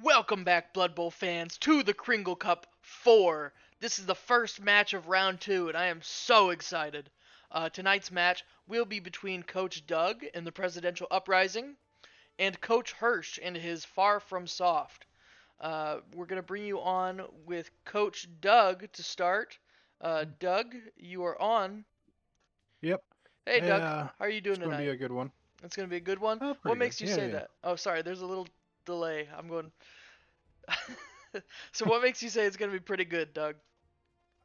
Welcome back, Blood Bowl fans, to the Kringle Cup 4. This is the first match of round 2, and I am so excited. Tonight's match will be between Coach Doug in the Presidential Uprising and Coach Hirsch in his FarFromSoft. We're going to bring you on with Coach Doug to start. Doug, you are on. Yep. Hey, Doug, how are you It's doing going to be tonight? a good one. It's going to be a good one. Oh, What pretty good. makes you Yeah, say yeah. that? Oh, sorry, there's a little delay. I'm going. So, what makes you say it's going to be pretty good, Doug?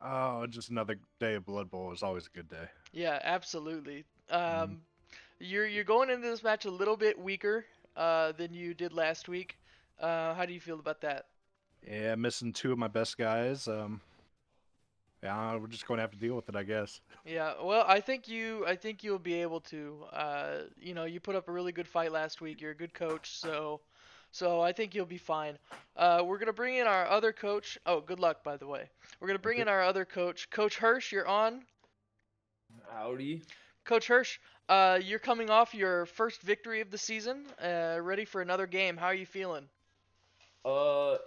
Oh, just another day of Blood Bowl is always a good day. Yeah, absolutely. Hmm. You're going into this match a little bit weaker than you did last week. How do you feel about that? Yeah, missing two of my best guys. Yeah, we're just going to have to deal with it, I guess. Yeah, well, I think you'll be able to. You put up a really good fight last week. You're a good coach, so I think you'll be fine. We're gonna bring in our other coach. Oh, good luck, by the way. We're gonna Thank bring you. in our other coach, Coach Hirsch. You're on. Howdy. Coach Hirsch, you're coming off your first victory of the season. Ready for another game. How are you feeling?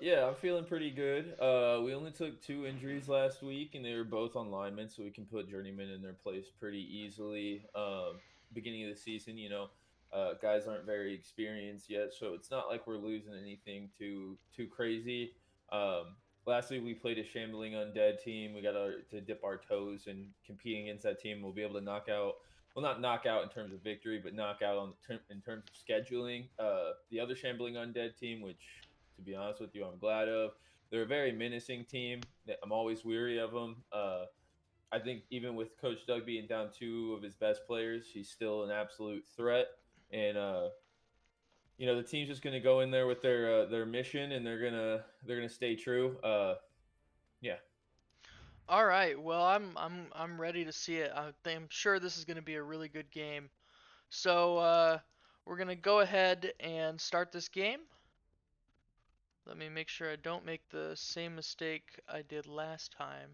Yeah, I'm feeling pretty good. We only took two injuries last week, and they were both on linemen, so we can put journeyman in their place pretty easily. Beginning of the season, guys aren't very experienced yet, so it's not like we're losing anything too crazy. Last week we played a shambling undead team. We got to dip our toes and competing against that team. We'll be able to knock out. Well, not knock out in terms of victory, but knock out in terms of scheduling. The other shambling undead team, which to be honest with you, I'm glad of. They're a very menacing team. I'm always weary of them. I think even with Coach Doug being down two of his best players, he's still an absolute threat. And the team's just going to go in there with their mission, and they're gonna stay true. Yeah. All right. Well, I'm ready to see it. I'm sure this is going to be a really good game. So we're gonna go ahead and start this game. Let me make sure I don't make the same mistake I did last time.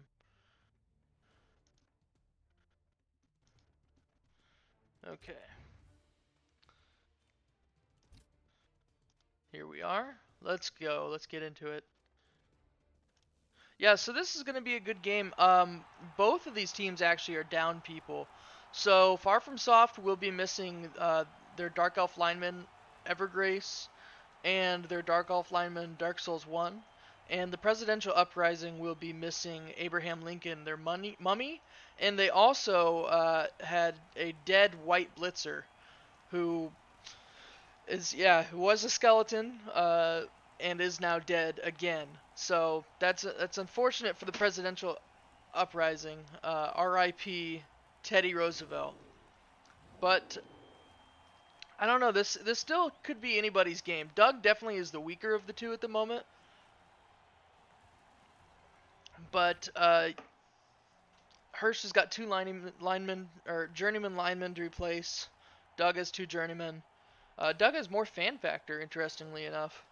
Okay. Here we are. Let's go. Let's get into it. Yeah, so this is going to be a good game. Both of these teams actually are down people. So Far From Soft will be missing their Dark Elf lineman Evergrace and their Dark Elf lineman Dark Souls 1. And the Presidential Uprising will be missing Abraham Lincoln, their mummy. And they also had a dead White Blitzer who who was a skeleton and is now dead again. So that's unfortunate for the Presidential Uprising. R.I.P. Teddy Roosevelt. But I don't know. This still could be anybody's game. Doug definitely is the weaker of the two at the moment. But Hirsch has got two linemen or journeyman linemen to replace. Doug has two journeymen. Doug has more fan factor, interestingly enough.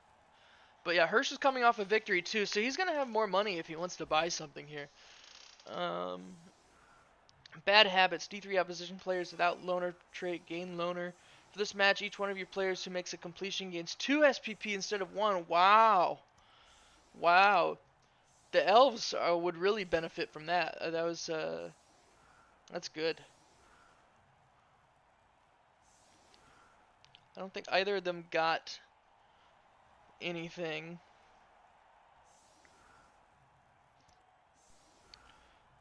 But yeah, Hirsch is coming off a victory too, so he's gonna have more money if he wants to buy something here. Um, Bad habits. D3 opposition players without loner trait gain loner. For this match, each one of your players who makes a completion gains 2 SPP instead of 1. Wow. Wow. The elves would really benefit from that. That's good. I don't think either of them got anything.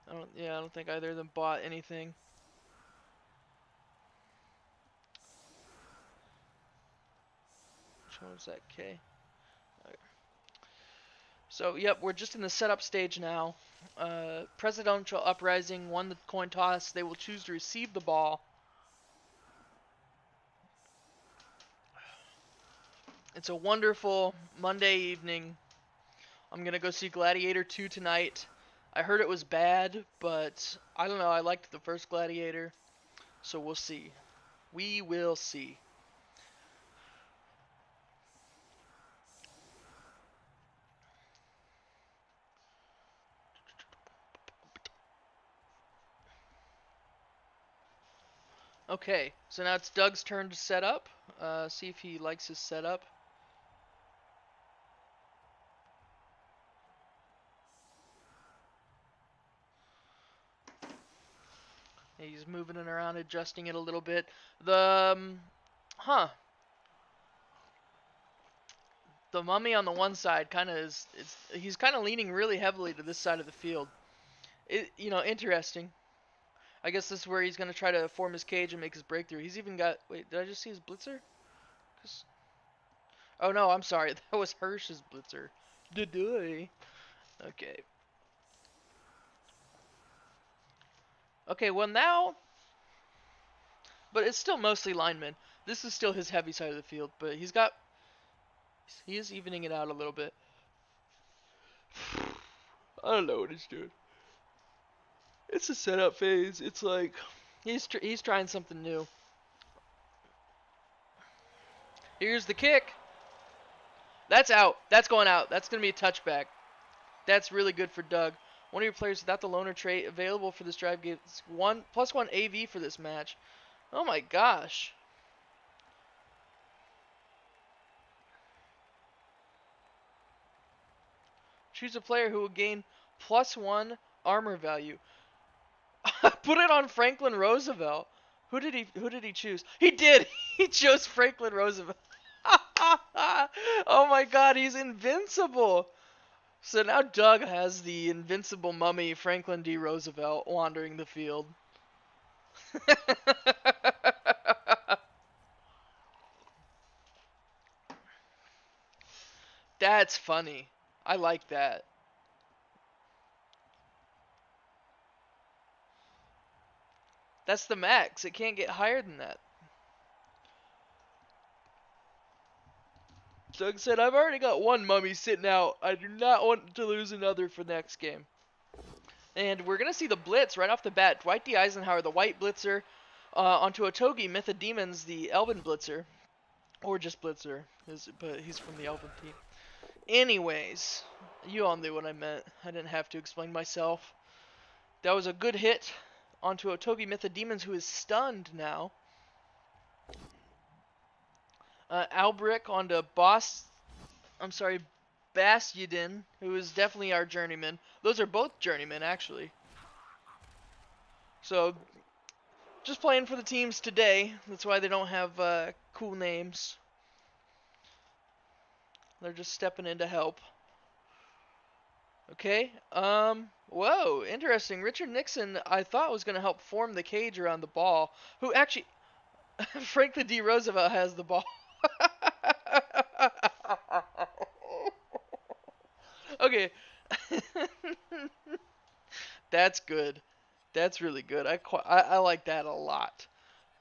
I don't think either of them bought anything. Which one was that? K. Okay. So, yep, we're just in the setup stage now. Presidential Uprising won the coin toss. They will choose to receive the ball. It's a wonderful Monday evening. I'm gonna go see Gladiator 2 tonight. I heard it was bad, but I don't know. I liked the first Gladiator, so we'll see. We will see. Okay, so now it's Doug's turn to set up. See if he likes his setup. He's moving it around, adjusting it a little bit. The huh. The mummy on the one side kind of he's kind of leaning really heavily to this side of the field. Interesting. I guess this is where he's going to try to form his cage and make his breakthrough. He's even got, wait, did I just see his blitzer? Oh no, I'm sorry. That was Hirsch's blitzer. Okay. Okay, well now, but it's still mostly linemen. This is still his heavy side of the field, but he is evening it out a little bit. I don't know what he's doing. It's a setup phase. It's like he's trying something new. Here's the kick. That's out. That's going out. That's going to be a touchback. That's really good for Doug. One of your players without the loner trait available for this drive gets +1 AV for this match. Oh my gosh. Choose a player who will gain +1 armor value. Put it on Franklin Roosevelt. Who did he choose? He did. He chose Franklin Roosevelt. Oh my god, he's invincible. So now Doug has the invincible mummy Franklin D. Roosevelt wandering the field. That's funny. I like that. That's the max. It can't get higher than that. Doug said, I've already got one mummy sitting out. I do not want to lose another for next game. And we're going to see the blitz right off the bat. Dwight D. Eisenhower, the white blitzer, onto Otogi Mythodemons, the elven blitzer. Or just blitzer, but he's from the elven team. Anyways, you all knew what I meant. I didn't have to explain myself. That was a good hit onto Otogi Mythodemons, who is stunned now. Albrick onto Bastyadin, who is definitely our journeyman. Those are both journeymen, actually. So, just playing for the teams today. That's why they don't have cool names. They're just stepping in to help. Okay. Whoa, interesting. Richard Nixon, I thought was going to help form the cage around the ball. Who actually... Franklin D. Roosevelt has the ball. Okay. That's good. That's really good. I like that a lot.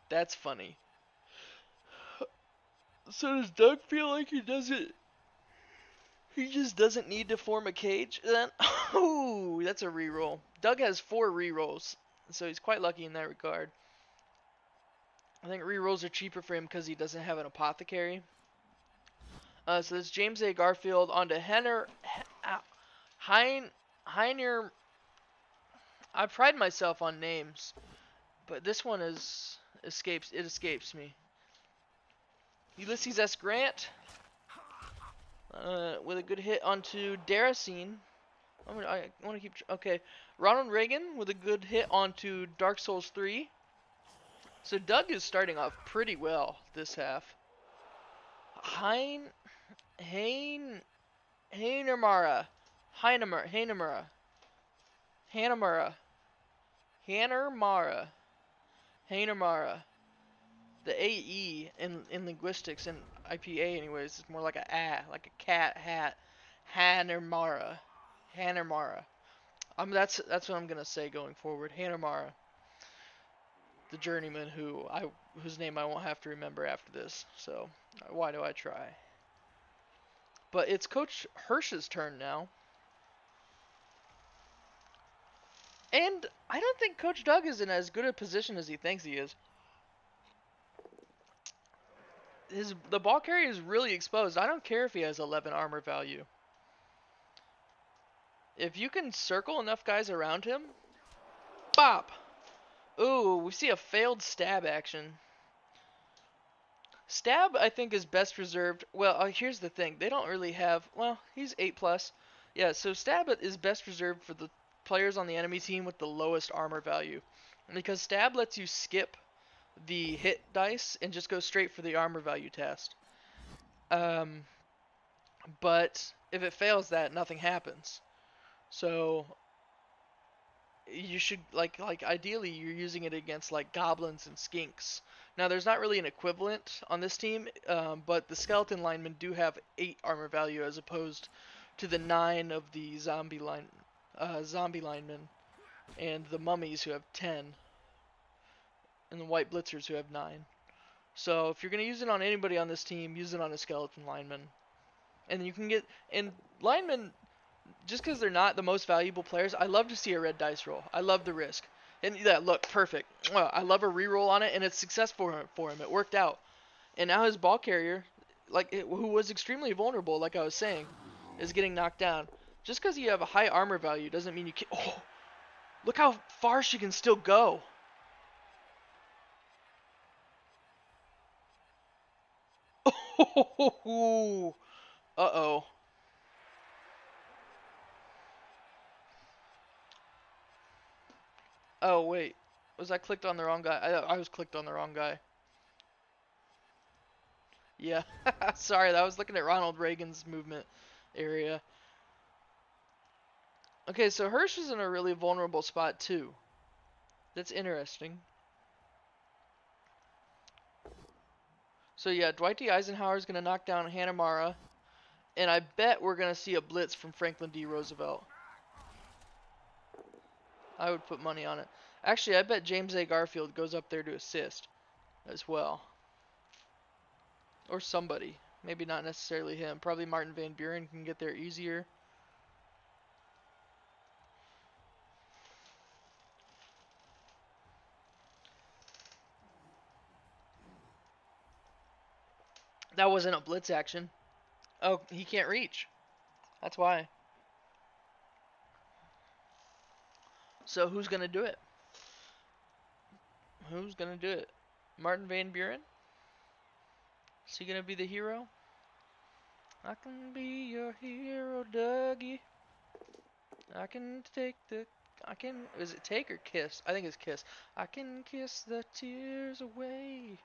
That's funny. So does Doug feel like he just doesn't need to form a cage then? Oh, that's a reroll. Doug has 4 rerolls, so he's quite lucky in that regard. I think rerolls are cheaper for him because he doesn't have an apothecary. So it's James A. Garfield onto Heiner. I pride myself on names, but this one escapes me. Ulysses S. Grant with a good hit onto Daracine. I want to keep... Okay. Ronald Reagan with a good hit onto Dark Souls 3. So Doug is starting off pretty well this half. Heinemara. The AE in linguistics and IPA anyways is more like like a cat hat. Hanemara. That's what I'm gonna say going forward. Hanemara. The journeyman whose name I won't have to remember after this. So why do I try? But it's Coach Hirsch's turn now. And I don't think Coach Doug is in as good a position as he thinks he is. The ball carrier is really exposed. I don't care if he has 11 armor value. If you can circle enough guys around him, bop! Ooh, we see a failed stab action. Stab, I think, is best reserved. Well, here's the thing. They don't really have... Well, he's 8+. Yeah, so Stab is best reserved for the players on the enemy team with the lowest armor value. Because stab lets you skip the hit dice and just go straight for the armor value test. Um, but if it fails that, nothing happens. So you should like ideally you're using it against like goblins and skinks. Now there's not really an equivalent on this team, but the skeleton linemen do have 8 armor value as opposed to the 9 of the zombie linemen, and the mummies who have 10, and the white blitzers who have 9. So if you're gonna use it on anybody on this team, use it on a skeleton lineman, and you can get and linemen just because they're not the most valuable players. I love to see a red dice roll. I love the risk. And yeah, look, perfect. I love a reroll on it, and it's successful for him. It worked out. And now his ball carrier, who was extremely vulnerable, like I was saying, is getting knocked down. Just because you have a high armor value doesn't mean you can. Oh, look how far she can still go. Oh, uh-oh. Oh, wait. Was I clicked on the wrong guy? I was clicked on the wrong guy. Yeah. Sorry, I was looking at Ronald Reagan's movement area. Okay, so Hirsch is in a really vulnerable spot too. That's interesting. So yeah, Dwight D. Eisenhower is going to knock down Hanamara, and I bet we're going to see a blitz from Franklin D. Roosevelt. I would put money on it. Actually, I bet James A. Garfield goes up there to assist as well. Or somebody. Maybe not necessarily him. Probably Martin Van Buren can get there easier. That wasn't a blitz action. Oh, he can't reach. That's why. So who's going to do it? Who's going to do it? Martin Van Buren? Is he going to be the hero? I can be your hero, Dougie. I can take the... Is it take or kiss? I think it's kiss. I can kiss the tears away.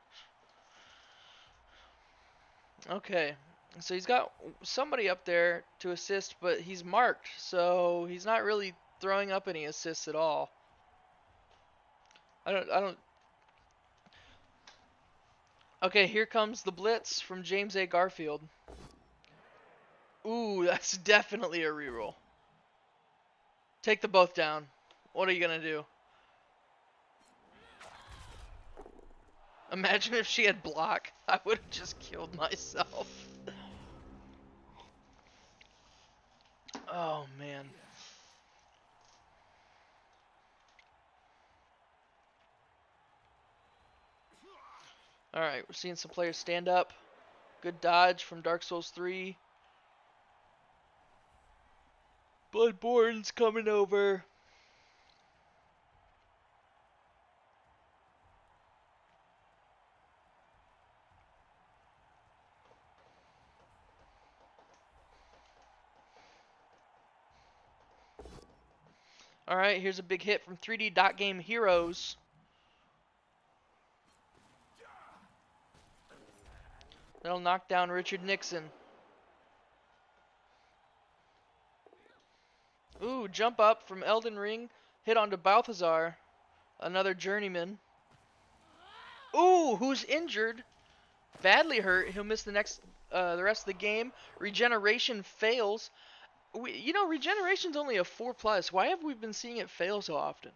Okay. So he's got somebody up there to assist, but he's marked, so he's not really throwing up any assists at all. I don't... Okay, here comes the blitz from James A. Garfield. Ooh, that's definitely a reroll. Take the both down. What are you gonna do? Imagine if she had block. I would have just killed myself. Oh, man. Alright, we're seeing some players stand up. Good dodge from Dark Souls 3. Bloodborne's coming over. Alright, here's a big hit from 3D Dot Game Heroes. That'll knock down Richard Nixon. Ooh, jump up from Elden Ring. Hit onto Balthazar. Another journeyman. Ooh, who's injured? Badly hurt. He'll miss the rest of the game. Regeneration fails. Regeneration's only a 4+. Why have we been seeing it fail so often?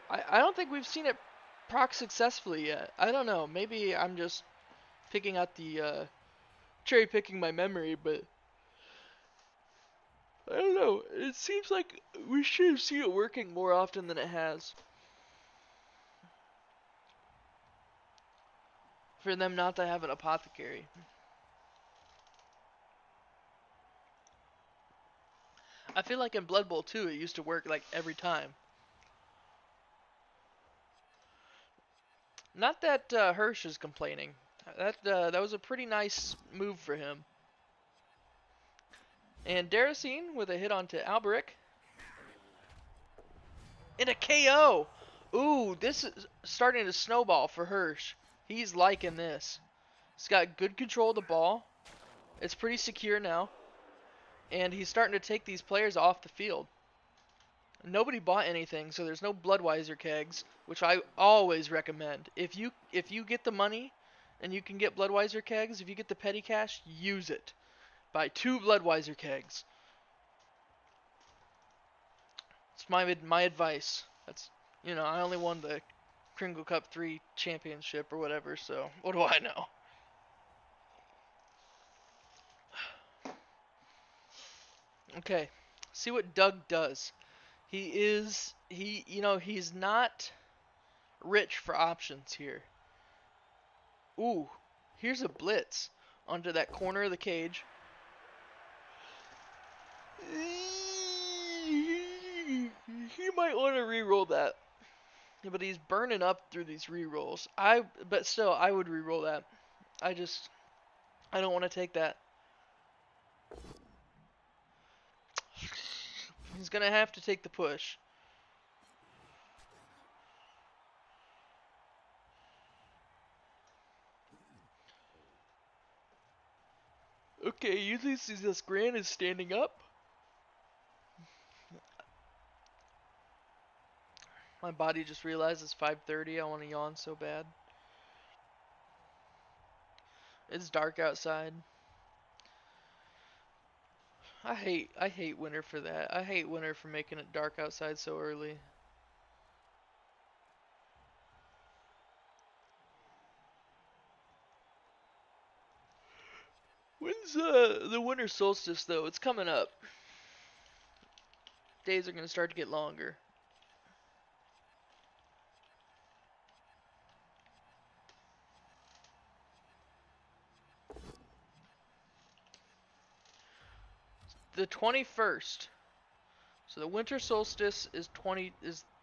I don't think we've seen it proc successfully yet. I don't know. Maybe I'm just picking out the cherry picking my memory, but I don't know. It seems like we should have seen it working more often than it has. For them not to have an apothecary. I feel like in Blood Bowl 2 it used to work like every time. Not that Hirsch is complaining. That was a pretty nice move for him. And Daracine with a hit onto Alberic. And a KO! Ooh, this is starting to snowball for Hirsch. He's liking this. He's got good control of the ball. It's pretty secure now. And he's starting to take these players off the field. Nobody bought anything, so there's no Bloodweiser kegs, which I always recommend. If you get the money and you can get Bloodweiser kegs, if you get the petty cash, use it. Buy 2 Bloodweiser kegs. It's my advice. That's I only won the Kringle Cup 3 championship or whatever, so what do I know? Okay. See what Doug does. He's not rich for options here. Ooh, here's a blitz onto that corner of the cage. He might want to re-roll that. Yeah, but he's burning up through these re-rolls. But still, I would re-roll that. I don't want to take that. He's gonna have to take the push. Okay, Ulysses Grant is standing up. My body just realized it's 5:30. I want to yawn so bad. It's dark outside. I hate winter for that. I hate winter for making it dark outside so early. When's the winter solstice though? It's coming up. Days are gonna start to get longer. The 21st. So the winter solstice is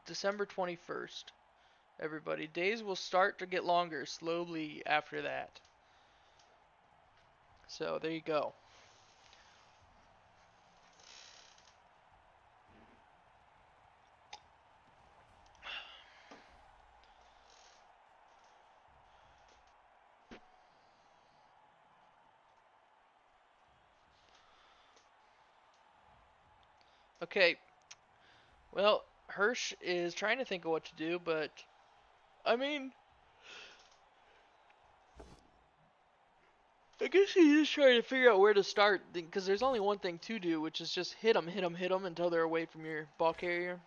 December 21st. Everybody, days will start to get longer slowly after that. So there you go. Okay. Well, Hirsch is trying to think of what to do, but I mean, I guess he's just trying to figure out where to start because there's only one thing to do, which is just hit them, hit them, hit them until they're away from your ball carrier.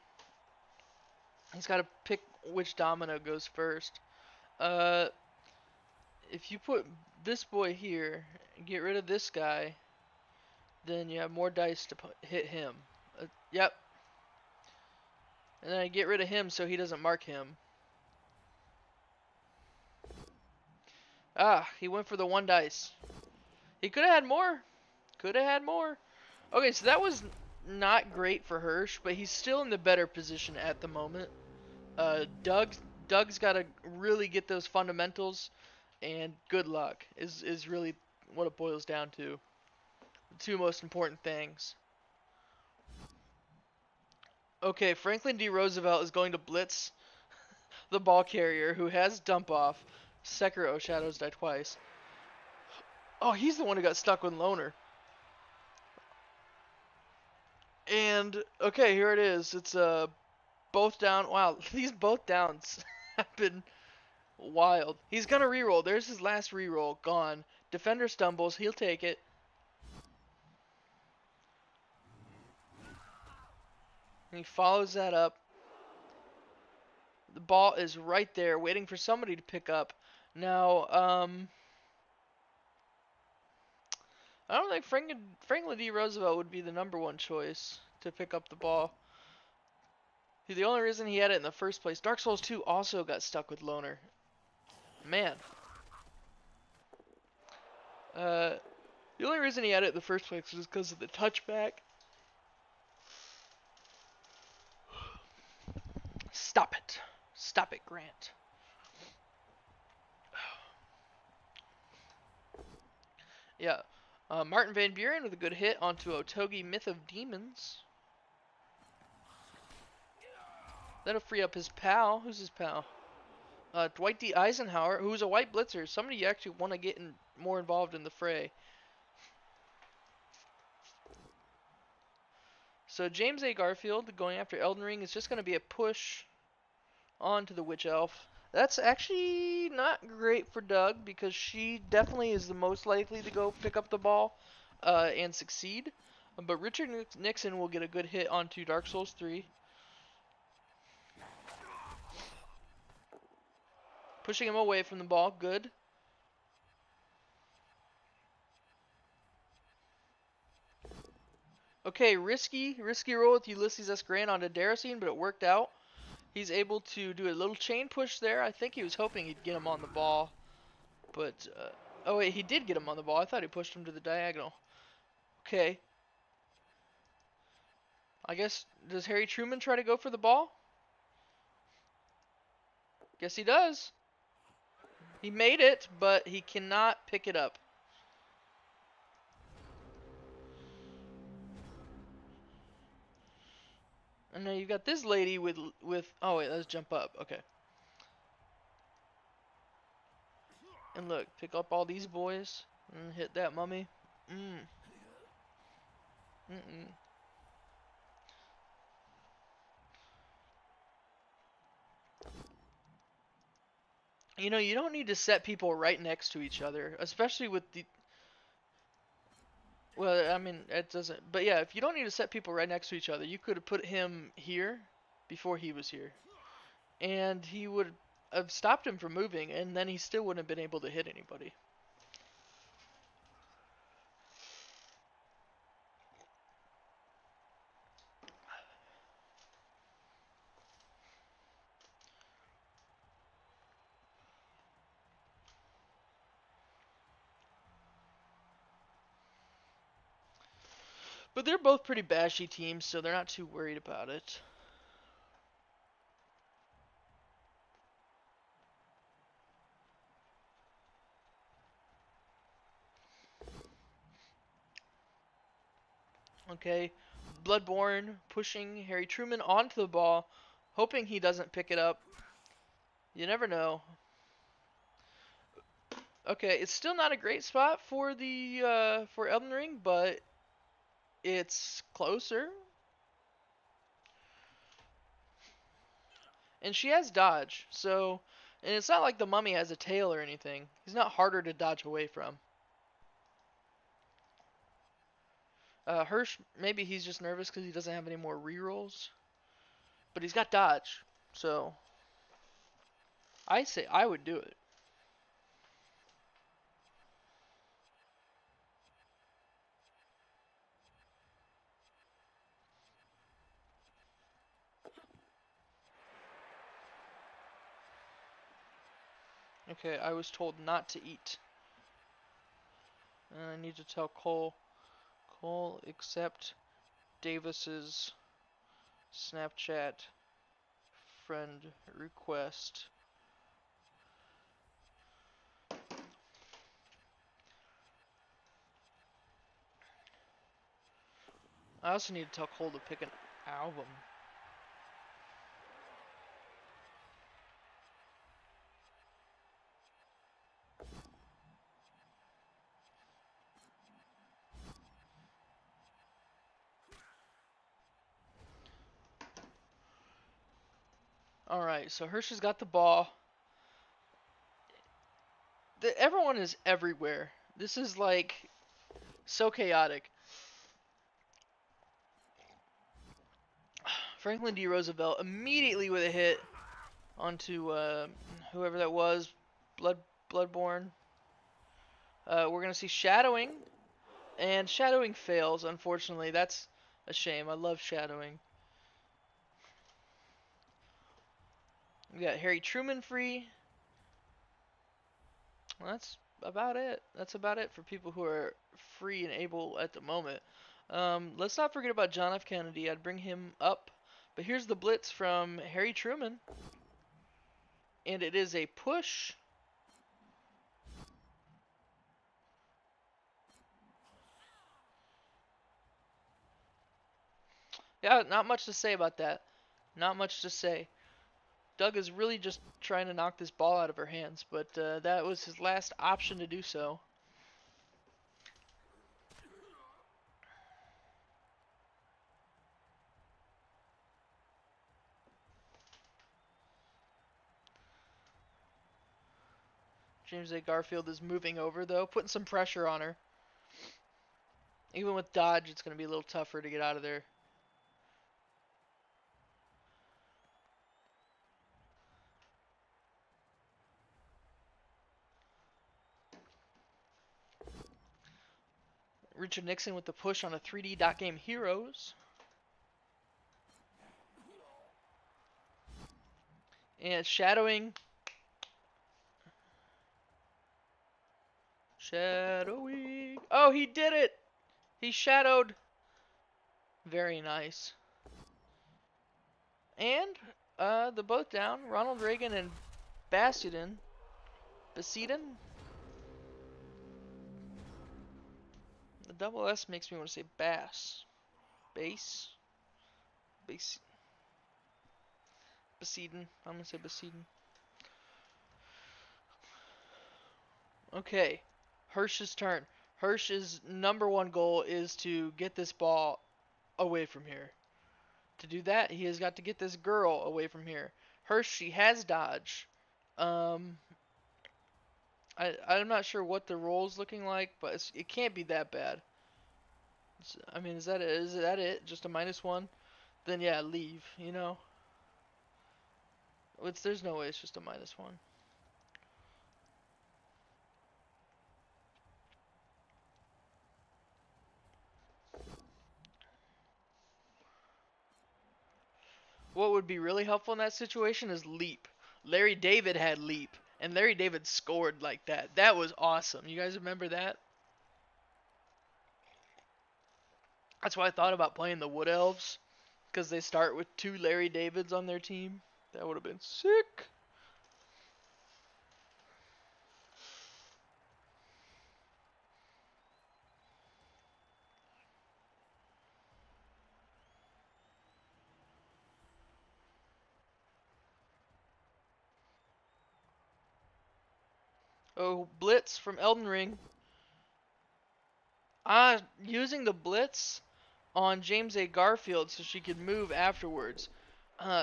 He's got to pick which domino goes first. If you put this boy here and get rid of this guy, then you have more dice to hit him. Yep. And then I get rid of him so he doesn't mark him. Ah, he went for the 1 dice. He could have had more. Could have had more. Okay, so that was not great for Hirsch, but he's still in the better position at the moment. Doug's got to really get those fundamentals, and good luck is really what it boils down to. The 2 most important things. Okay, Franklin D. Roosevelt is going to blitz the ball carrier who has dump off. Sekiro Shadows die twice. Oh, he's the one who got stuck with Loner. And okay, here it is. It's both down. Wow, these both downs have been wild. He's gonna reroll. There's his last reroll. Gone. Defender stumbles. He'll take it. And he follows that up. The ball is right there, waiting for somebody to pick up. Now, I don't think Franklin D. Roosevelt would be the #1 choice to pick up the ball. The only reason he had it in the first place, Dark Souls 2 also got stuck with Loner. Man. The only reason he had it in the first place was because of the touchback. Stop it. Stop it, Grant. Yeah. Martin Van Buren with a good hit onto Otogi Myth of Demons. That'll free up his pal. Who's his pal? Dwight D. Eisenhower, who's a white blitzer. Somebody you actually want to get more involved in the fray. So James A. Garfield going after Elden Ring is just going to be a push onto the Witch Elf. That's actually not great for Doug because she definitely is the most likely to go pick up the ball and succeed. But Richard Nixon will get a good hit onto Dark Souls 3. Pushing him away from the ball. Good. Okay, risky roll with Ulysses S. Grant onto Daracene, but it worked out. He's able to do a little chain push there. I think he was hoping he'd get him on the ball. But, oh wait, he did get him on the ball. I thought he pushed him to the diagonal. Okay. I guess, does Harry Truman try to go for the ball? Guess he does. He made it, but he cannot pick it up. And now you've got this lady with oh wait, let's jump up. Okay. And look, pick up all these boys and hit that mummy. Mm-mm. You know, you don't need to set people right next to each other, especially with the... Well, I mean, it doesn't... But yeah, if you don't need to set people right next to each other, you could have put him here before he was here. And he would have stopped him from moving, and then he still wouldn't have been able to hit anybody. But they're both pretty bashy teams, so they're not too worried about it. Okay, Bloodborne pushing Harry Truman onto the ball, hoping he doesn't pick it up. You never know. Okay, it's still not a great spot for the for Elden Ring, but it's closer. And she has dodge, so and it's not like the mummy has a tail or anything. He's not harder to dodge away from. Hirsch, maybe he's just nervous because he doesn't have any more rerolls. But he's got dodge, so I say I would do it. Okay, I was told not to eat. And I need to tell Cole. Cole, accept Davis's Snapchat friend request. I also need to tell Cole to pick an album. Alright, so Hirsch has got the ball. Everyone is everywhere. This is like so chaotic. Franklin D. Roosevelt immediately with a hit onto whoever that was, Bloodborne. We're gonna see shadowing, and shadowing fails. Unfortunately, that's a shame. I love shadowing. We got Harry Truman free. Well, that's about it. That's about it for people who are free and able at the moment. Let's not forget about John F. Kennedy. I'd bring him up. But here's the blitz from Harry Truman. And it is a push. Yeah, not much to say about that. Not much to say. Doug is really just trying to knock this ball out of her hands, but that was his last option to do so. James A. Garfield is moving over, though, putting some pressure on her. Even with dodge, it's going to be a little tougher to get out of there. Richard Nixon with the push on a 3D dot game Heroes. And shadowing. Shadowing. Oh, he did it! He shadowed. Very nice. And the both down. Ronald Reagan and Bastion. Basiden? The double S makes me want to say bass. Base? Base. Basiden. I'm going to say Basiden. Okay. Hirsch's turn. Hirsch's #1 goal is to get this ball away from here. To do that, he has got to get this girl away from here. Hirsch, she has dodge. I'm not sure what the roll's looking like, but it can't be that bad. I mean, is that it? Is that it? Just a -1? Then yeah, leave. You know. There's no way it's just a -1. What would be really helpful in that situation is leap. Larry David had leap, and Larry David scored like that. That was awesome. You guys remember that? That's why I thought about playing the Wood Elves, because they start with 2 Larry Davids on their team. That would have been sick. Oh, Blitz from Elden Ring. Using the Blitz on James A. Garfield so she could move afterwards.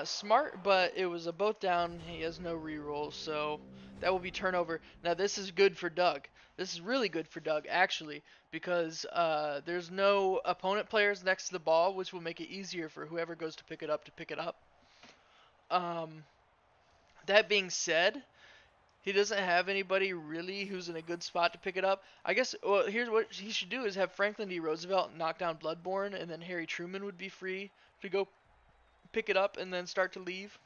Smart, but it was a both down. He has no rerolls, so that will be turnover. Now this is good for Doug. This is really good for Doug, actually, because there's no opponent players next to the ball, which will make it easier for whoever goes to pick it up to pick it up. That being said, he doesn't have anybody really who's in a good spot to pick it up. I guess, well, here's what he should do is have Franklin D. Roosevelt knock down Bloodborne, and then Harry Truman would be free to go pick it up and then start to leave.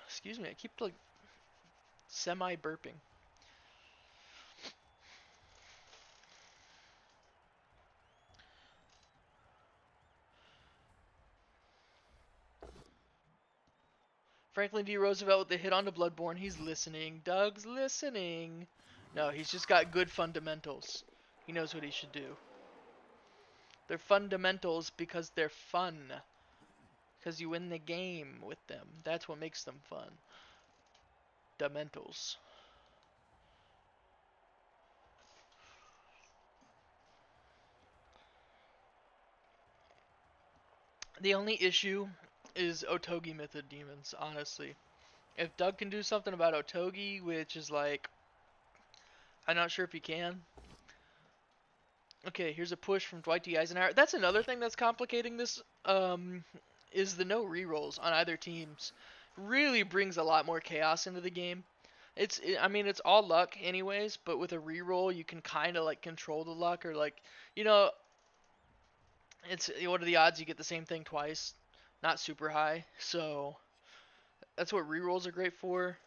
Excuse me, I keep like semi-burping. Franklin D. Roosevelt with the hit onto Bloodborne. He's listening. Doug's listening. No, he's just got good fundamentals. He knows what he should do. They're fundamentals because they're fun. Because you win the game with them. That's what makes them fun. Fundamentals. The only issue is Otogi Mythod Demons, honestly. If Doug can do something about Otogi, which is like, I'm not sure if he can. Okay, here's a push from Dwight D. Eisenhower. That's another thing that's complicating this, is the no rerolls on either teams. Really brings a lot more chaos into the game. I mean, it's all luck anyways, but with a reroll, you can kind of like control the luck, or like, you know, what are the odds you get the same thing twice? Not super high, so that's what rerolls are great for.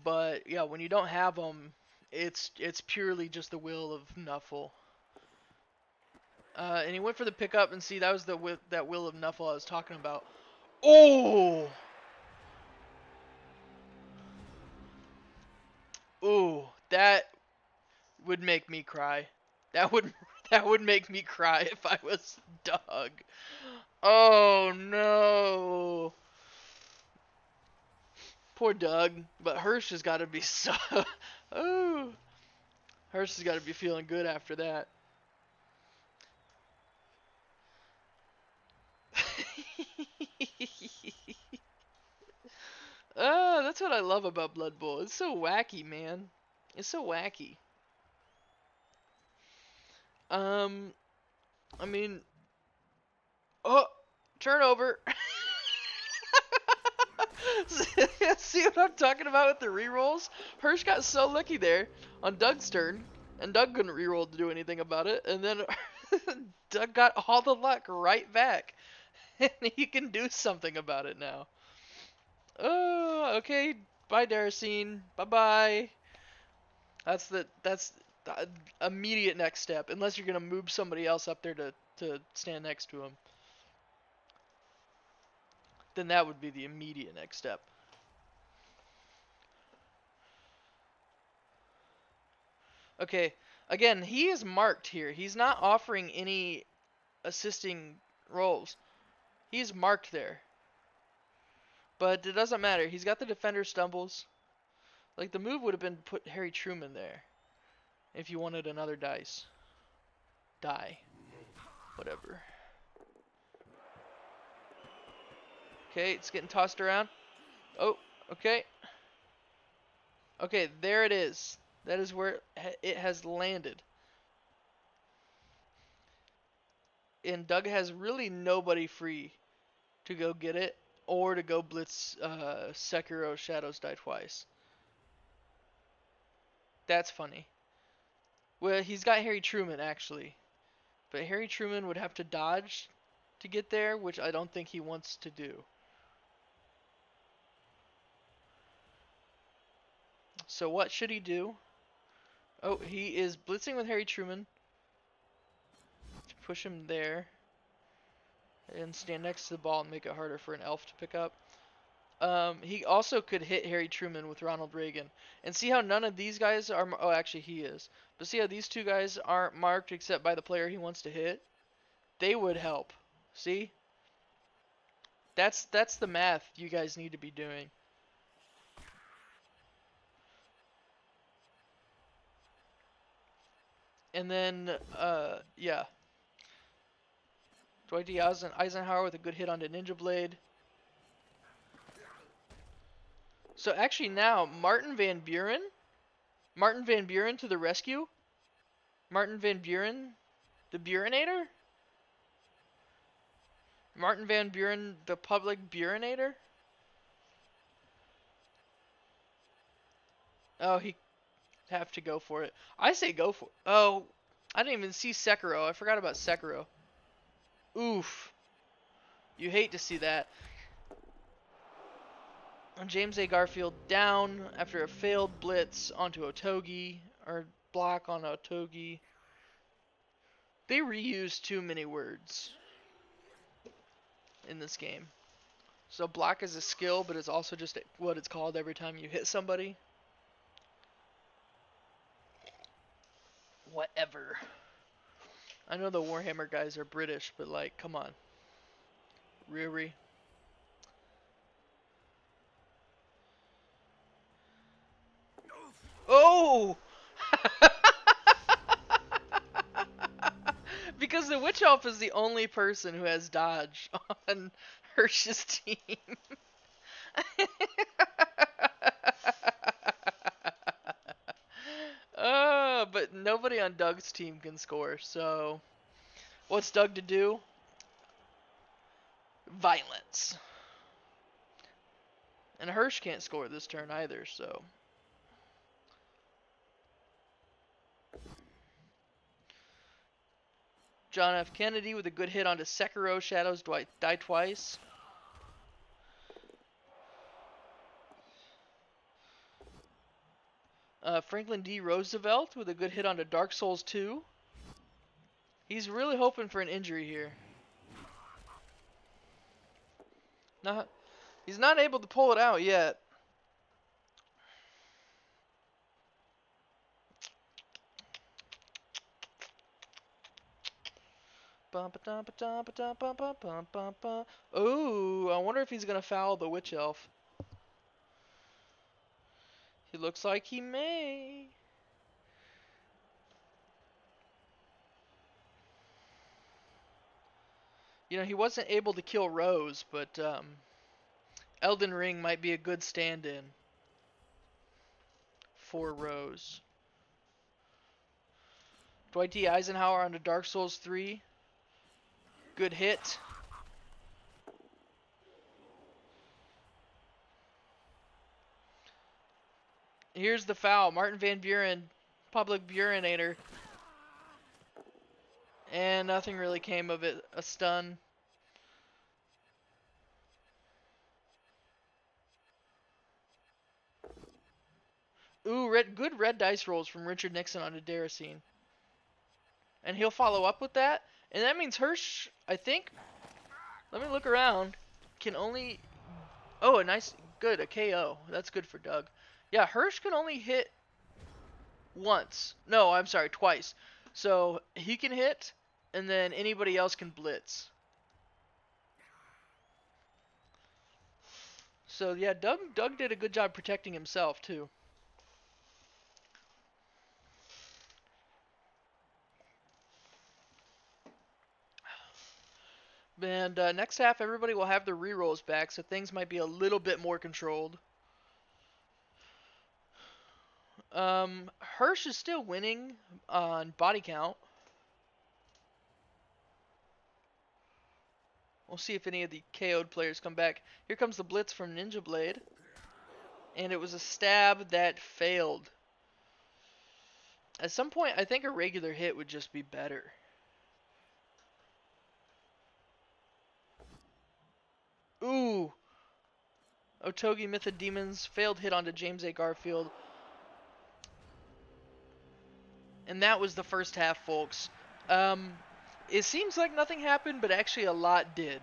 But yeah, when you don't have them, it's purely just the will of Nuffle. And he went for the pickup, and see, that was that will of Nuffle I was talking about. Oh! Ooh, that would make me cry. That would that would make me cry if I was Doug. Oh no! Poor Doug, but Hirsch has got to be so. Oh, Hirsch has got to be feeling good after that. Oh, that's what I love about Blood Bowl. It's so wacky, man. It's so wacky. Um, I mean, oh, turnover. See what I'm talking about with the rerolls? Hirsch got so lucky there on Doug's turn, and Doug couldn't reroll to do anything about it, and then Doug got all the luck right back, and he can do something about it now. Oh, okay. Bye, Daracene. Bye bye. That's the immediate next step, unless you're gonna move somebody else up there to stand next to him. Then that would be the immediate next step. Okay, again, he is marked here. He's not offering any assisting roles. He's marked there. But it doesn't matter. He's got the defender stumbles. Like, the move would have been put Harry Truman there. If you wanted another dice. Die. Whatever. Okay, it's getting tossed around. Oh, okay. Okay, there it is. That is where it has landed. And Doug has really nobody free to go get it or to go blitz Sekiro Shadows Die Twice. That's funny. Well, he's got Harry Truman actually. But Harry Truman would have to dodge to get there, which I don't think he wants to do. So what should he do? Oh, he is blitzing with Harry Truman to push him there and stand next to the ball and make it harder for an elf to pick up. He also could hit Harry Truman with Ronald Reagan. And see how none of these guys are... Oh, actually, he is. But see how these two guys aren't marked except by the player he wants to hit? They would help. See? That's the math you guys need to be doing. And then, yeah. Dwight D. Eisenhower with a good hit on the Ninja Blade. So actually now, Martin Van Buren to the rescue. Martin Van Buren, the Burinator? Martin Van Buren, the public Burinator? Oh, he have to go for it. I say go for it. Oh, I didn't even see Sekiro. I forgot about Sekiro. Oof. You hate to see that. James A. Garfield down after a failed blitz onto Otogi, or block on Otogi. They reuse too many words in this game. So block is a skill, but it's also just what it's called every time you hit somebody. Whatever. I know the Warhammer guys are British, but like, come on. Riri. Oh! Because the Witch Elf is the only person who has dodge on Hirsch's team. But nobody on Doug's team can score, so what's Doug to do? Violence. And Hirsch can't score this turn either, so. John F. Kennedy with a good hit onto Sekiro Shadows Die Twice. Franklin D. Roosevelt with a good hit onto Dark Souls 2. He's really hoping for an injury here. He's not able to pull it out yet. Oh, I wonder if he's gonna foul the Witch Elf. It looks like he may. You know, he wasn't able to kill Rose, but Elden Ring might be a good stand-in for Rose. Dwight D. Eisenhower on the Dark Souls 3. Good hit. Here's the foul. Martin Van Buren, public burinator. And nothing really came of it. A stun. Ooh, good red dice rolls from Richard Nixon on Aderacine. And he'll follow up with that. And that means Hirsch, I think, let me look around, can only... Oh, a nice, good, a KO. That's good for Doug. Yeah, Hirsch can only hit once. No, I'm sorry, twice. So he can hit, and then anybody else can blitz. So yeah, Doug did a good job protecting himself too. And next half, everybody will have their rerolls back, so things might be a little bit more controlled. Hirsch is still winning on body count. We'll see if any of the KO'd players come back. Here comes the blitz from Ninja Blade. And it was a stab that failed. At some point, I think a regular hit would just be better. Ooh! Otogi Mythodemons failed hit onto James A. Garfield. And that was the first half, folks. It seems like nothing happened, but actually a lot did.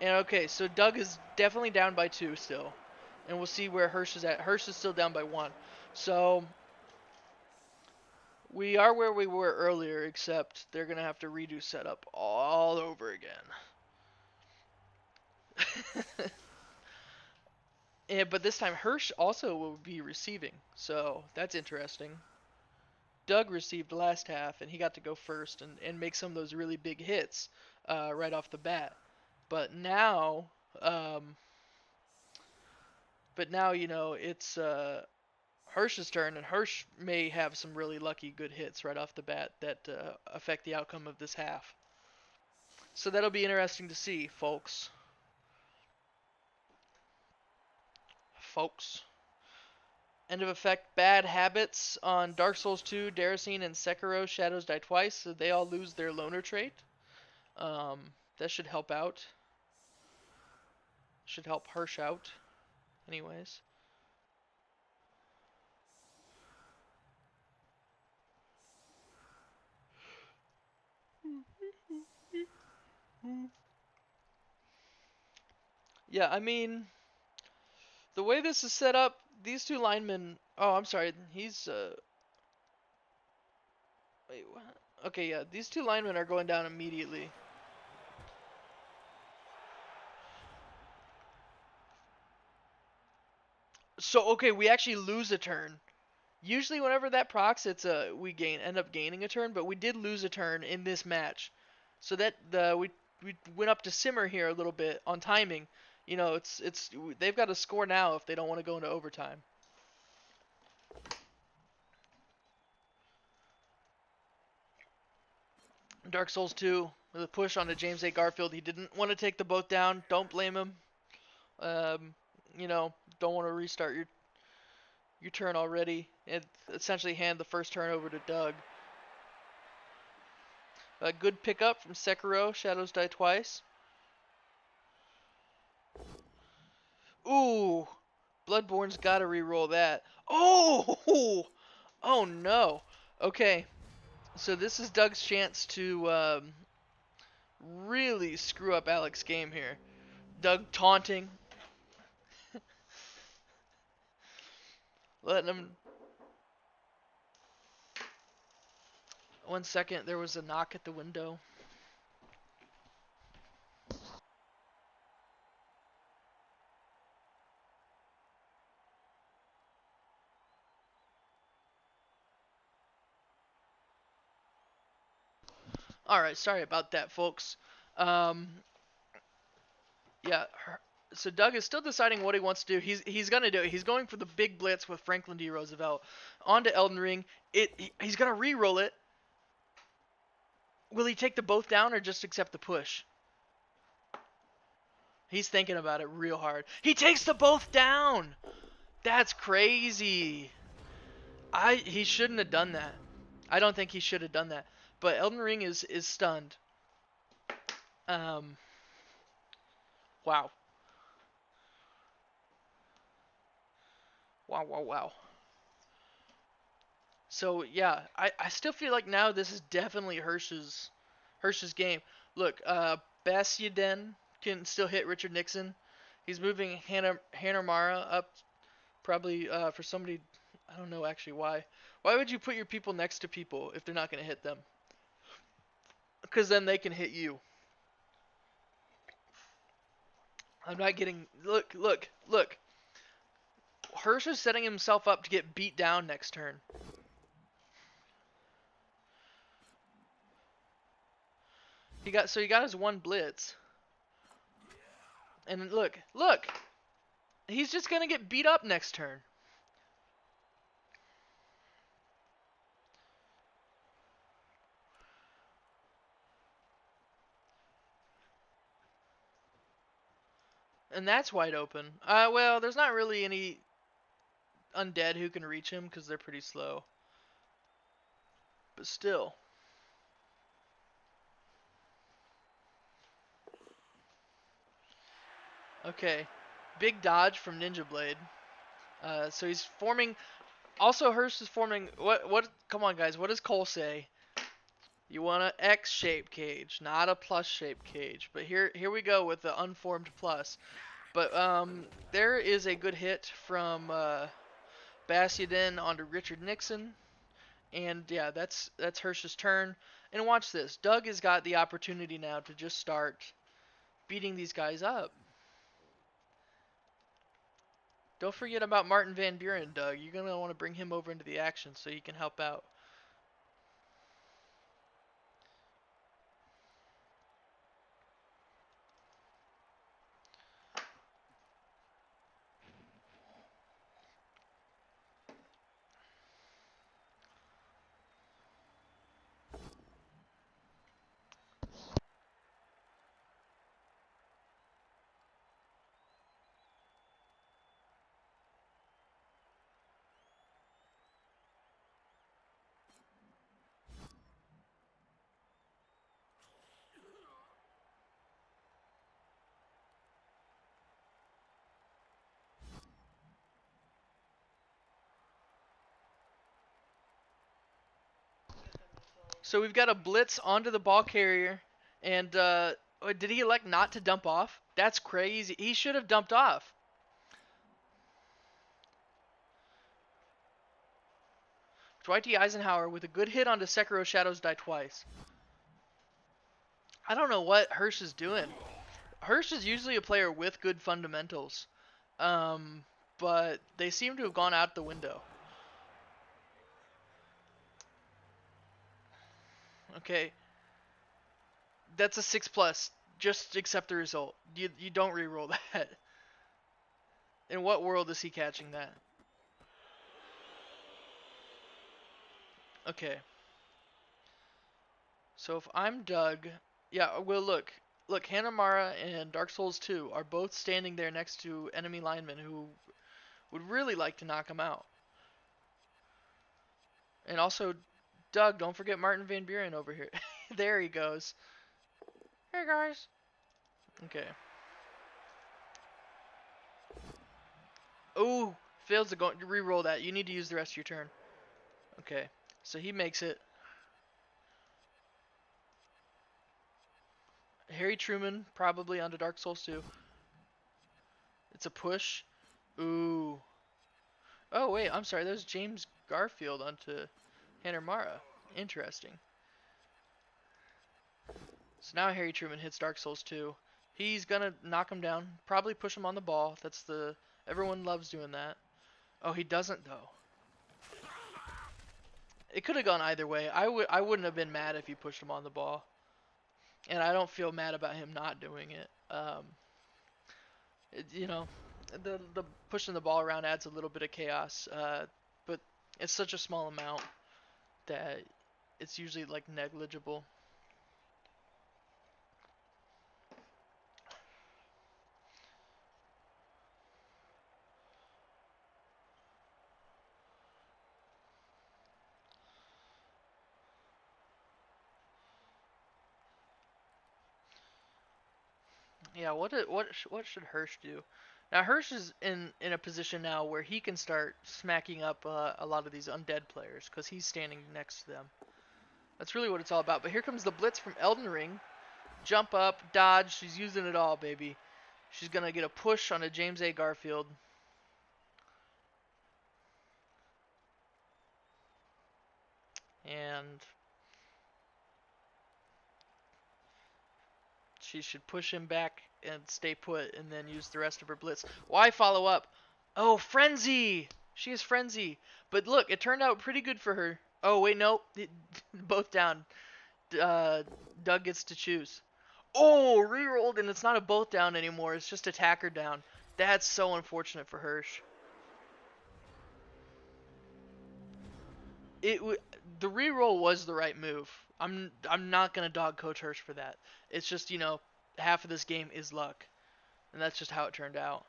And okay, so Doug is definitely down by 2 still. And we'll see where Hirsch is at. Hirsch is still down by 1. So we are where we were earlier, except they're going to have to redo setup all over again. Yeah, but this time Hirsch also will be receiving, so that's interesting. Doug received last half, and he got to go first and make some of those really big hits right off the bat. But now, you know, it's Hirsch's turn, and Hirsch may have some really lucky good hits right off the bat that affect the outcome of this half. So that'll be interesting to see, folks. End of effect bad habits on Dark Souls 2, Daracine, and Sekiro Shadows Die Twice, so they all lose their loner trait. That should help out. Should help Hirsch out. Anyways. Yeah, I mean, the way this is set up, these two linemen... Oh, I'm sorry. He's, Wait, what? Okay, yeah, these two linemen are going down immediately. So, okay, we actually lose a turn. Usually whenever that procs, it's we end up gaining a turn, but we did lose a turn in this match. So that we went up to simmer here a little bit on timing. You know, it's they've got to score now if they don't want to go into overtime. Dark Souls 2 with a push onto James A. Garfield. He didn't want to take the boat down. Don't blame him. You know, don't want to restart your turn already and essentially hand the first turn over to Doug. A good pickup from Sekiro, Shadows Die Twice. Ooh, Bloodborne's got to re-roll that. Oh, oh no. Okay, so this is Doug's chance to really screw up Alex's game here. Doug taunting, letting him. 1 second, there was a knock at the window. All right, sorry about that, folks. Um, yeah. So Doug is still deciding what he wants to do. He's gonna do it. He's going for the big blitz with Franklin D. Roosevelt onto Elden Ring. He's gonna re-roll it. Will he take the both down or just accept the push? He's thinking about it real hard. He takes the both down. That's crazy. He shouldn't have done that. I don't think he should have done that. But Elden Ring is stunned. Um. Wow. Wow. Wow. Wow. So yeah, I still feel like now this is definitely Hirsch's game. Look, Basiedan can still hit Richard Nixon. He's moving Hanamara up probably for somebody. I don't know actually why. Why would you put your people next to people if they're not going to hit them? Because then they can hit you. I'm not getting. Look, look, look. Hirsch is setting himself up to get beat down next turn. He got his one blitz. And look, look. He's just gonna get beat up next turn. And that's wide open. Well, there's not really any undead who can reach him because they're pretty slow. But still. Okay. Big dodge from Ninja Blade. So he's forming. Also, Hurst is forming. What? Come on, guys. What does Cole say? You want an X-shaped cage, not a plus-shaped cage. But here we go with the unformed plus. But there is a good hit from Basiedan onto Richard Nixon. And yeah, that's Hirsch's turn. And watch this. Doug has got the opportunity now to just start beating these guys up. Don't forget about Martin Van Buren, Doug. You're going to want to bring him over into the action so he can help out. So we've got a blitz onto the ball carrier. And did he elect not to dump off? That's crazy. He should have dumped off. Dwight D. Eisenhower with a good hit onto Sekiro Shadows Die Twice. I don't know what Hirsch is doing. Hirsch is usually a player with good fundamentals. But they seem to have gone out the window. Okay. That's a 6+. Just accept the result. You don't re-roll that. In what world is he catching that? Okay. So if I'm Doug, yeah, well look, Hanamara and Dark Souls 2 are both standing there next to enemy linemen who would really like to knock him out. And also, Doug, don't forget Martin Van Buren over here. There he goes. Hey guys. Okay. Ooh, fails to re-roll that. You need to use the rest of your turn. Okay. So he makes it. Harry Truman probably onto Dark Souls 2. It's a push. Ooh. Oh wait, I'm sorry. There's James Garfield onto Hanamara. Interesting. So now Harry Truman hits Dark Souls 2. He's gonna knock him down. Probably push him on the ball. Everyone loves doing that. Oh, he doesn't though. It could have gone either way. I wouldn't have been mad if he pushed him on the ball. and I don't feel mad about him not doing it. You know, the pushing the ball around adds a little bit of chaos, but it's such a small amount that it's usually like negligible. Yeah, what should Hirsch do? Now Hirsch is in a position now where he can start smacking up a lot of these undead players because he's standing next to them. That's really what it's all about. But here comes the blitz from Elden Ring. Jump up, dodge. She's using it all, baby. She's gonna get a push on a James A. Garfield. And she should push him back and stay put and then use the rest of her blitz. Why follow up? Oh, Frenzy! She is Frenzy. But look, it turned out pretty good for her. Oh, wait, no. Both down. Uh, Doug gets to choose. Oh, rerolled, and it's not a both down anymore. It's just attacker down. That's so unfortunate for Hirsch. It the reroll was the right move. I'm not gonna dog Coach Hirsch for that. It's just half of this game is luck, and that's just how it turned out.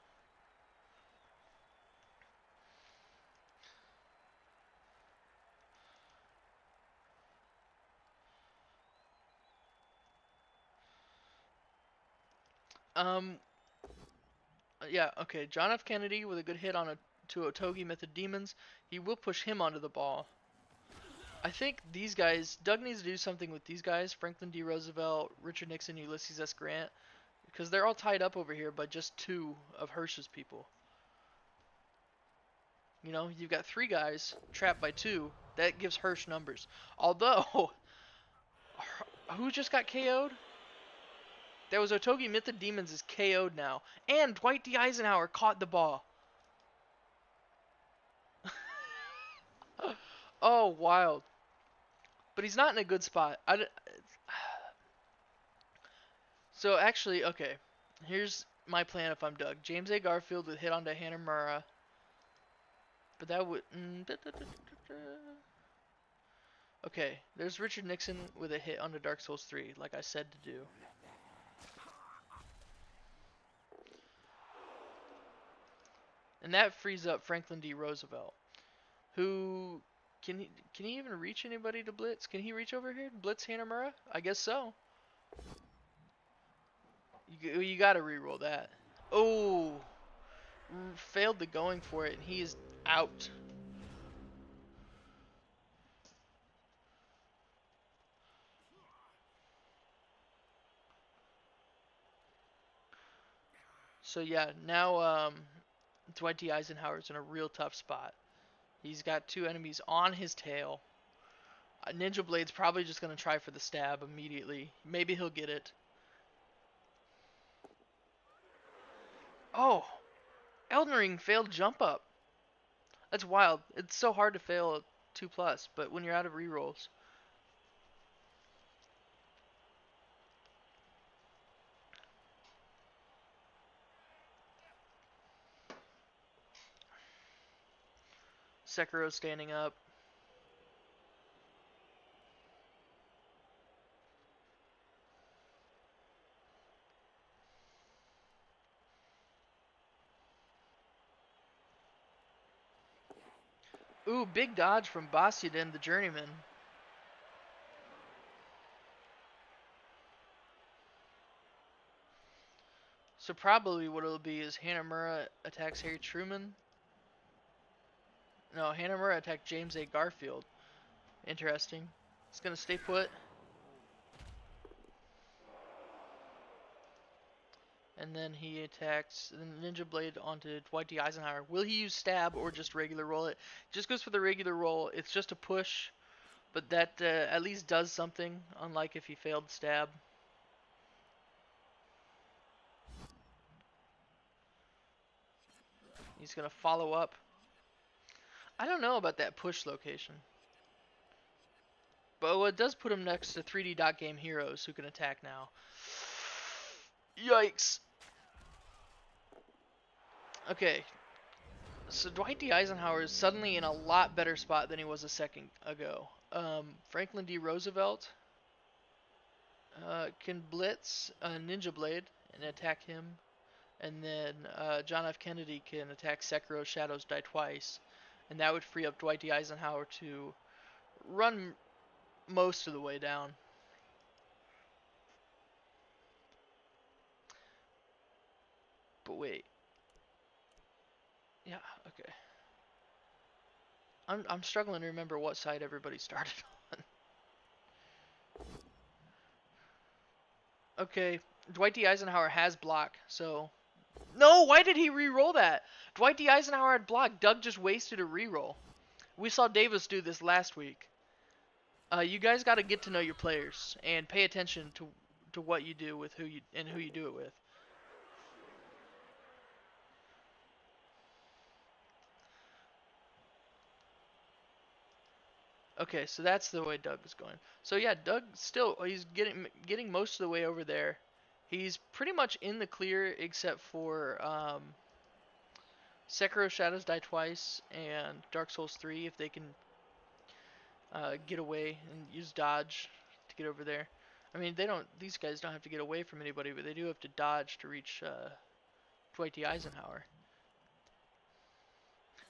Um, yeah, okay. John F. Kennedy with a good hit on a to Otogi Method Demons. He will push him onto the ball. I think these guys, Doug needs to do something with these guys, Franklin D. Roosevelt, Richard Nixon, Ulysses S. Grant, because they're all tied up over here by just two of Hirsch's people. You've got three guys trapped by two. That gives Hirsch numbers. Although, who just got KO'd? That was Otogi Mythic Demons is KO'd now. And Dwight D. Eisenhower caught the ball. Oh, wild. But he's not in a good spot. So actually, okay. Here's my plan if I'm Doug. James A. Garfield with hit onto Hanamura. But that would... Okay, there's Richard Nixon with a hit onto Dark Souls 3, like I said to do. And that frees up Franklin D. Roosevelt, who can he even reach anybody to blitz? Can he reach over here? Blitz Hanamura? I guess so. You got to reroll that. Oh, failed the going for it, and he is out. So yeah, now Dwight D. Eisenhower's in a real tough spot. He's got two enemies on his tail. Ninja Blade's probably just going to try for the stab immediately. Maybe he'll get it. Oh, Elden Ring failed jump up. That's wild. It's so hard to fail a 2+, but when you're out of rerolls. Sekiro standing up. Ooh, big dodge from Bastian, the journeyman. So probably what it'll be is Hanamura attacks Harry Truman. No, Hanamura attacked James A. Garfield. Interesting. It's gonna stay put. And then he attacks the Ninja Blade onto Dwight D. Eisenhower. Will he use stab or just regular roll it? Just goes for the regular roll. It's just a push, but that at least does something, unlike if he failed stab. He's gonna follow up. I don't know about that push location. But it does put him next to 3D dot game heroes who can attack now. Yikes. Okay, so Dwight D. Eisenhower is suddenly in a lot better spot than he was a second ago. Franklin D. Roosevelt can blitz a Ninja Blade and attack him. And then John F. Kennedy can attack Sekiro Shadows Die Twice. And that would free up Dwight D. Eisenhower to run most of the way down. But wait. Yeah, okay. I'm struggling to remember what side everybody started on. Okay, Dwight D. Eisenhower has block, so... No, why did he re-roll that? Dwight D. Eisenhower had block. Doug just wasted a re-roll. We saw Davis do this last week. You guys got to get to know your players and pay attention to what you do with who you do it with. Okay, so that's the way Doug is going. So yeah, Doug he's getting most of the way over there. He's pretty much in the clear except for Sekiro Shadows Die Twice and Dark Souls 3 if they can get away and use dodge to get over there. I mean, these guys don't have to get away from anybody, but they do have to dodge to reach Dwight D. Eisenhower.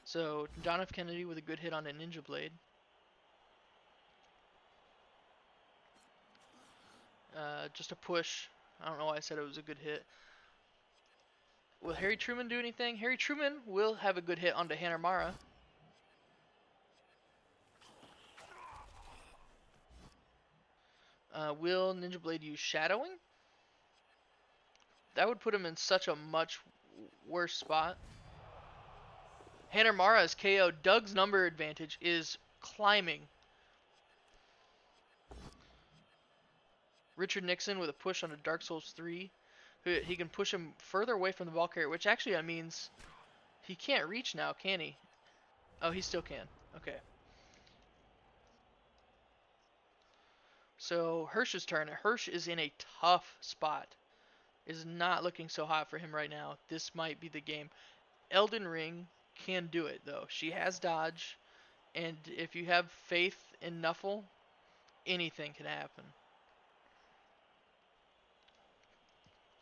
So John F. Kennedy with a good hit on a Ninja Blade. Just a push. I don't know why I said it was a good hit. Will Harry Truman do anything? Harry Truman will have a good hit onto Hanamara. Will Ninja Blade use shadowing? That would put him in such a much worse spot. Hanamara is KO. Doug's number advantage is climbing. Richard Nixon with a push on a Dark Souls 3. He can push him further away from the ball carrier, which actually means he can't reach now, can he? Oh, he still can. Okay. So Hirsch's turn. Hirsch is in a tough spot. Is not looking so hot for him right now. This might be the game. Elden Ring can do it though. She has dodge, and if you have faith in Nuffle, anything can happen.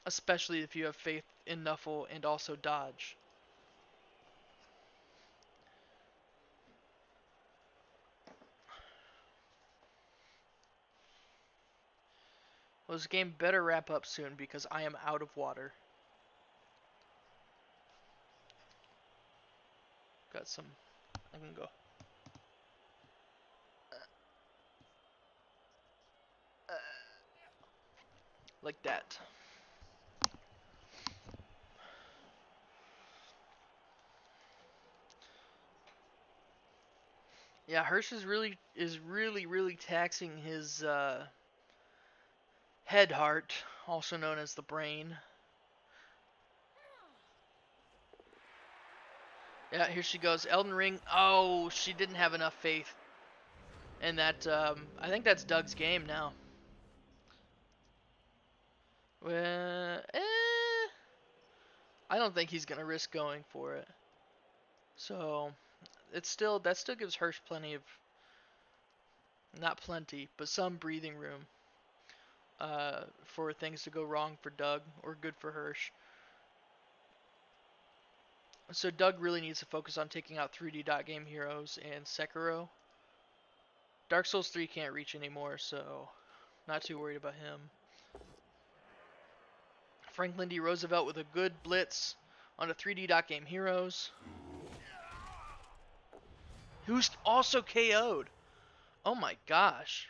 Especially if you have faith in Nuffle and also dodge. Well, this game better wrap up soon because I am out of water. Got some. I can go. Like that. Yeah, Hirsch is really taxing his head heart, also known as the brain. Yeah, here she goes. Elden Ring. Oh, she didn't have enough faith. And that, I think that's Doug's game now. Well, I don't think he's gonna risk going for it. So, that still gives Hirsch plenty of, not plenty, but some breathing room. For things to go wrong for Doug or good for Hirsch. So Doug really needs to focus on taking out 3D dot game heroes and Sekiro. Dark Souls 3 can't reach anymore, so not too worried about him. Franklin D. Roosevelt with a good blitz on the 3D dot game heroes. Who's also KO'd. Oh my gosh.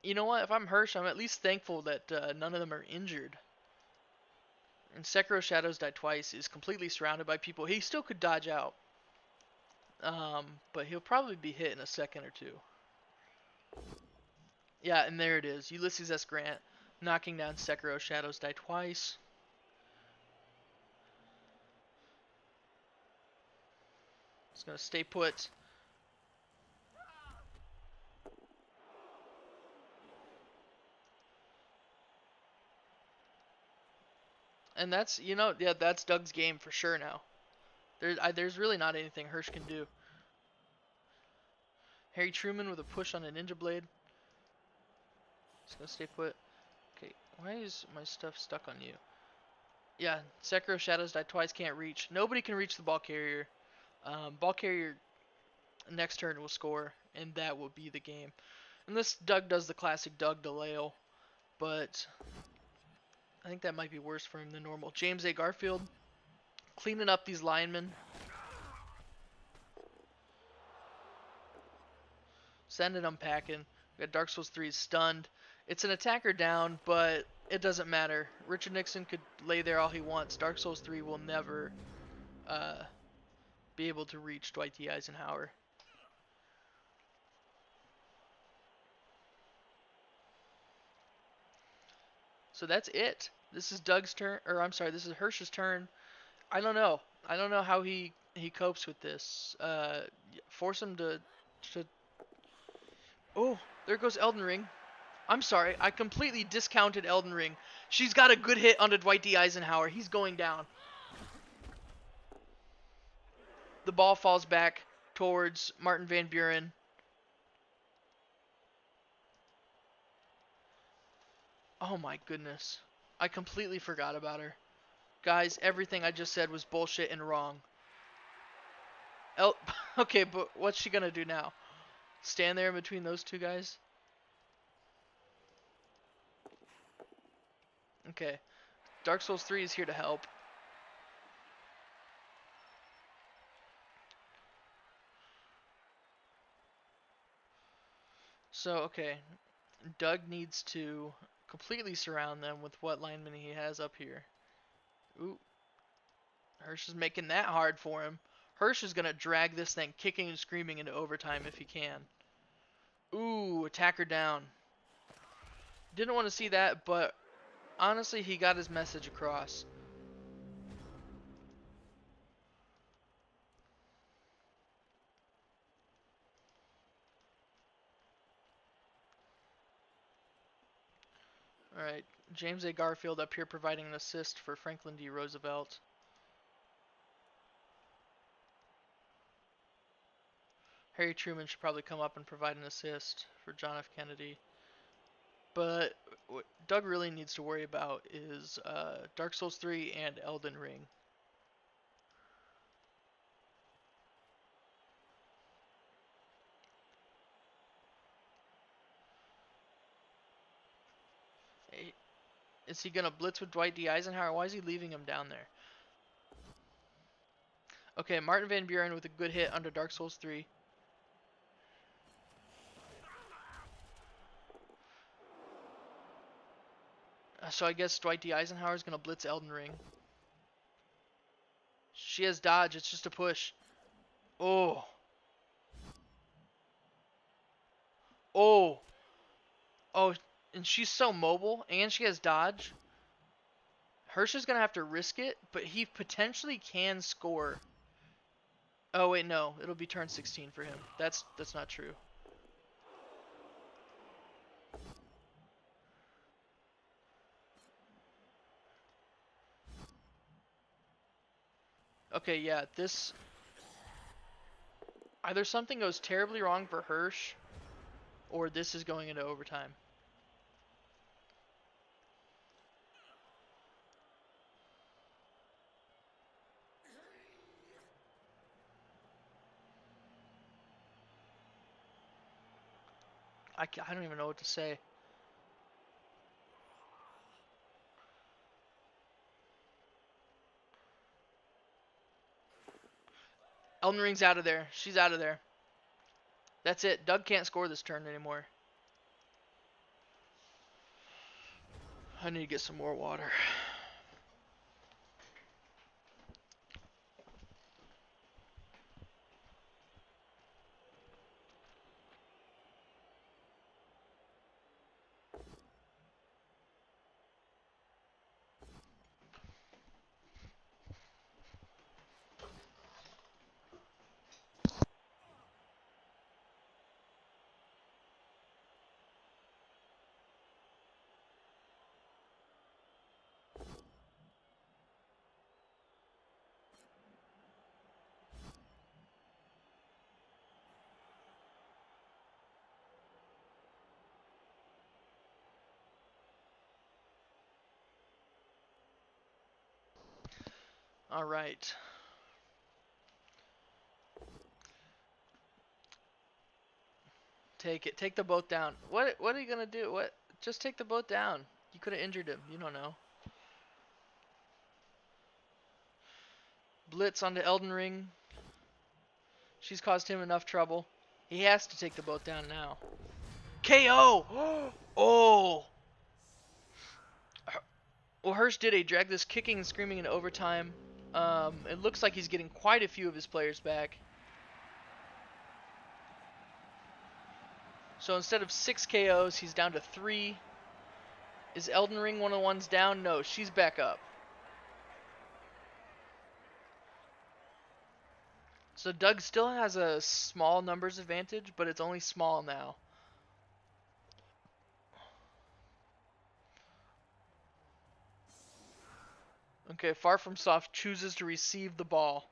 You know what? If I'm Hirsch, I'm at least thankful that none of them are injured. And Sekiro Shadows Die Twice is completely surrounded by people. He still could dodge out. But he'll probably be hit in a second or two. Yeah, and there it is. Ulysses S. Grant knocking down Sekiro Shadows Die Twice. It's going to stay put. And that's yeah, that's Doug's game for sure now. There's really not anything Hirsch can do. Harry Truman with a push on a Ninja Blade. Just gonna stay put. Okay, why is my stuff stuck on you? Yeah, Sekiro Shadows died twice, can't reach. Nobody can reach the ball carrier. Ball carrier next turn will score, and that will be the game. Unless Doug does the classic Doug DeLeo, but I think that might be worse for him than normal. James A. Garfield cleaning up these linemen. Send it unpacking. We got Dark Souls 3 stunned. It's an attacker down, but it doesn't matter. Richard Nixon could lay there all he wants. Dark Souls 3 will never uh, be able to reach Dwight D. Eisenhower. So that's it. This is Doug's turn, or I'm sorry, this is Hirsch's turn. I don't know. I don't know how he copes with this. Force him to. Oh, there goes Elden Ring. I'm sorry, I completely discounted Elden Ring. She's got a good hit onto Dwight D. Eisenhower. He's going down. The ball falls back towards Martin Van Buren. Oh my goodness. I completely forgot about her. Guys, everything I just said was bullshit and wrong. Okay, but what's she gonna do now? Stand there in between those two guys? Okay. Dark Souls 3 is here to help. So, okay. Doug needs to completely surround them with what lineman he has up here. Ooh. Hirsch is making that hard for him. Hirsch is going to drag this thing kicking and screaming into overtime if he can. Ooh, attacker down. Didn't want to see that, but honestly, he got his message across. Alright, James A. Garfield up here providing an assist for Franklin D. Roosevelt. Harry Truman should probably come up and provide an assist for John F. Kennedy. But what Doug really needs to worry about is Dark Souls 3 and Elden Ring. Is he going to blitz with Dwight D. Eisenhower? Why is he leaving him down there? Okay, Martin Van Buren with a good hit under Dark Souls 3. So I guess Dwight D. Eisenhower is going to blitz Elden Ring. She has dodge. It's just a push. Oh. Oh. Oh. And she's so mobile, and she has dodge. Hirsch is going to have to risk it, but he potentially can score. Oh, wait, no. It'll be turn 16 for him. That's not true. Okay, yeah, this... Either something goes terribly wrong for Hirsch, or this is going into overtime. I don't even know what to say. Elden Ring's out of there. She's out of there. That's it. Doug can't score this turn anymore. I need to get some more water. All right. Take it. Take the boat down. What are you gonna do? What? Just take the boat down. You could have injured him. You don't know. Blitz onto Elden Ring. She's caused him enough trouble. He has to take the boat down now. KO! Oh! Well, Hirsch did a drag this kicking and screaming in overtime. It looks like he's getting quite a few of his players back. So instead of 6 KOs, he's down to 3. Is Elden Ring one of the ones down? No, she's back up. So Doug still has a small numbers advantage, but it's only small now. Okay, FarFromSoft chooses to receive the ball.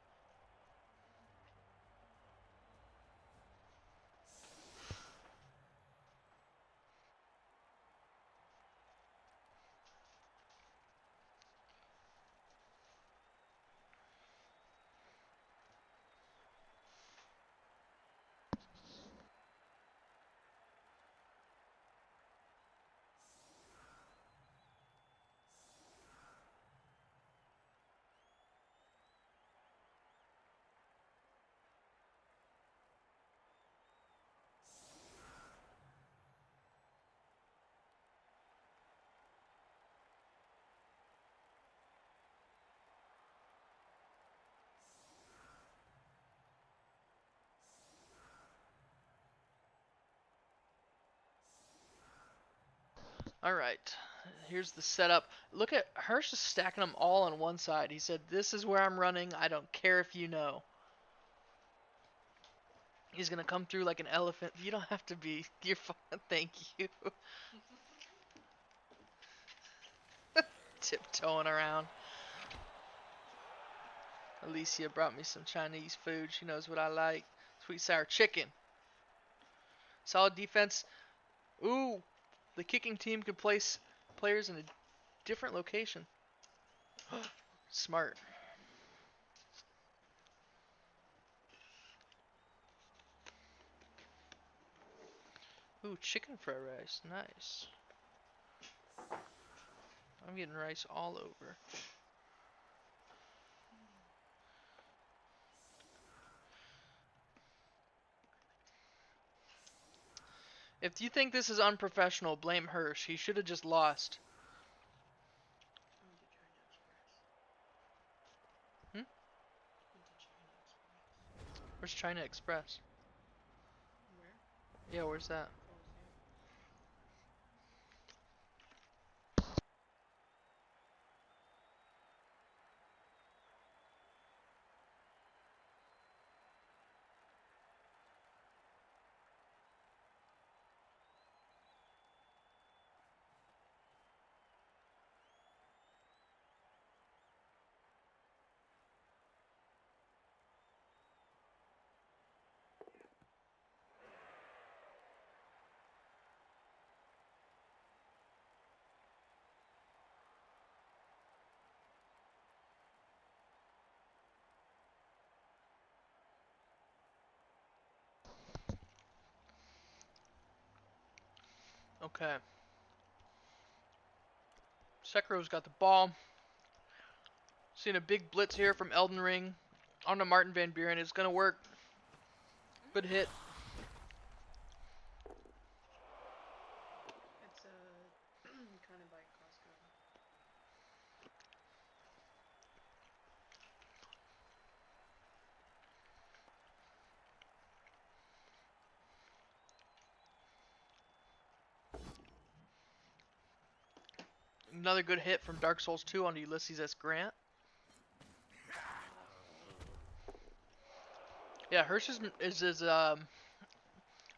Alright, here's the setup. Look at Hirsch is stacking them all on one side. He said, "This is where I'm running. I don't care if you know." He's gonna come through like an elephant. You don't have to be. You're fine. Thank you. Tiptoeing around. Alicia brought me some Chinese food. She knows what I like. Sweet sour chicken. Solid defense. Ooh, the kicking team could place players in a different location. Smart. Ooh, chicken fried rice. Nice. I'm getting rice all over. If you think this is unprofessional, blame Hirsch. He should have just lost. Hmm? Where's China Express? Yeah, where's that? Okay. Sekiro's got the ball. Seeing a big blitz here from Elden Ring onto Martin Van Buren. It's gonna work. Good hit. It's kind of by Costco. Another good hit from Dark Souls 2 onto Ulysses S. Grant. Yeah, Hirsch is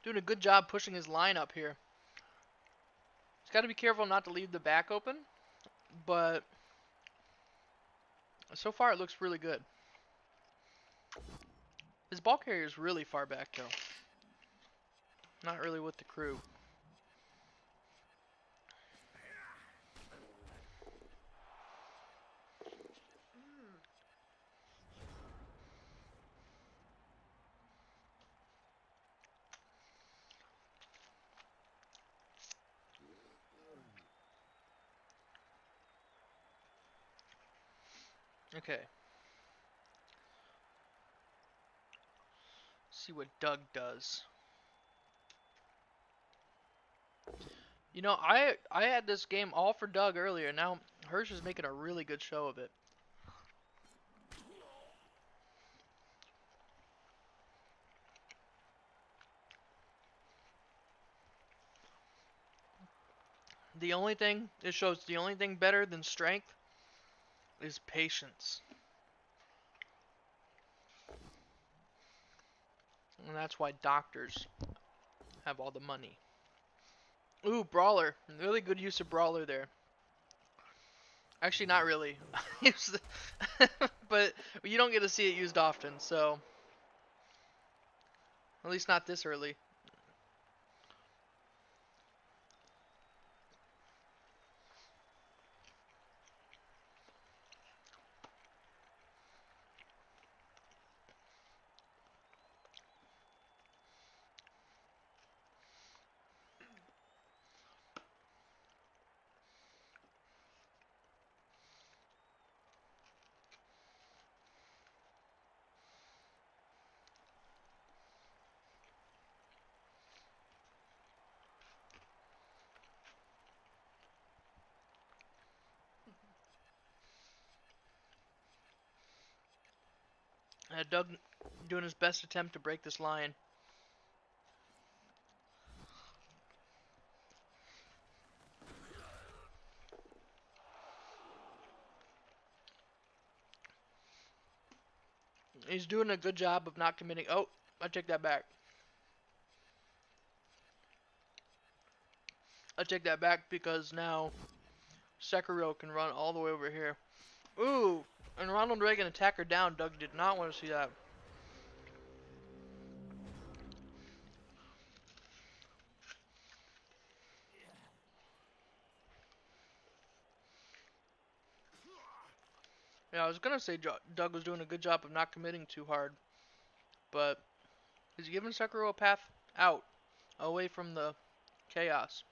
doing a good job pushing his line up here. He's got to be careful not to leave the back open, but so far it looks really good. His ball carrier is really far back though. Not really with the crew. Okay. See what Doug does. You know, I had this game all for Doug earlier. Now Hirsch is making a really good show of it. The only thing it shows, the only thing better than strength is patience, and that's why doctors have all the money. Ooh, brawler, really good use of brawler there. Actually, not really. But you don't get to see it used often, so at least not this early. Doug doing his best attempt to break this line. He's doing a good job of not committing. Oh, I take that back. I take that back because now Sekiro can run all the way over here. Ooh, and Ronald Reagan attack her down. Doug did not want to see that. Yeah, I was gonna say Doug was doing a good job of not committing too hard, but he's giving Sekiro a path out, away from the chaos.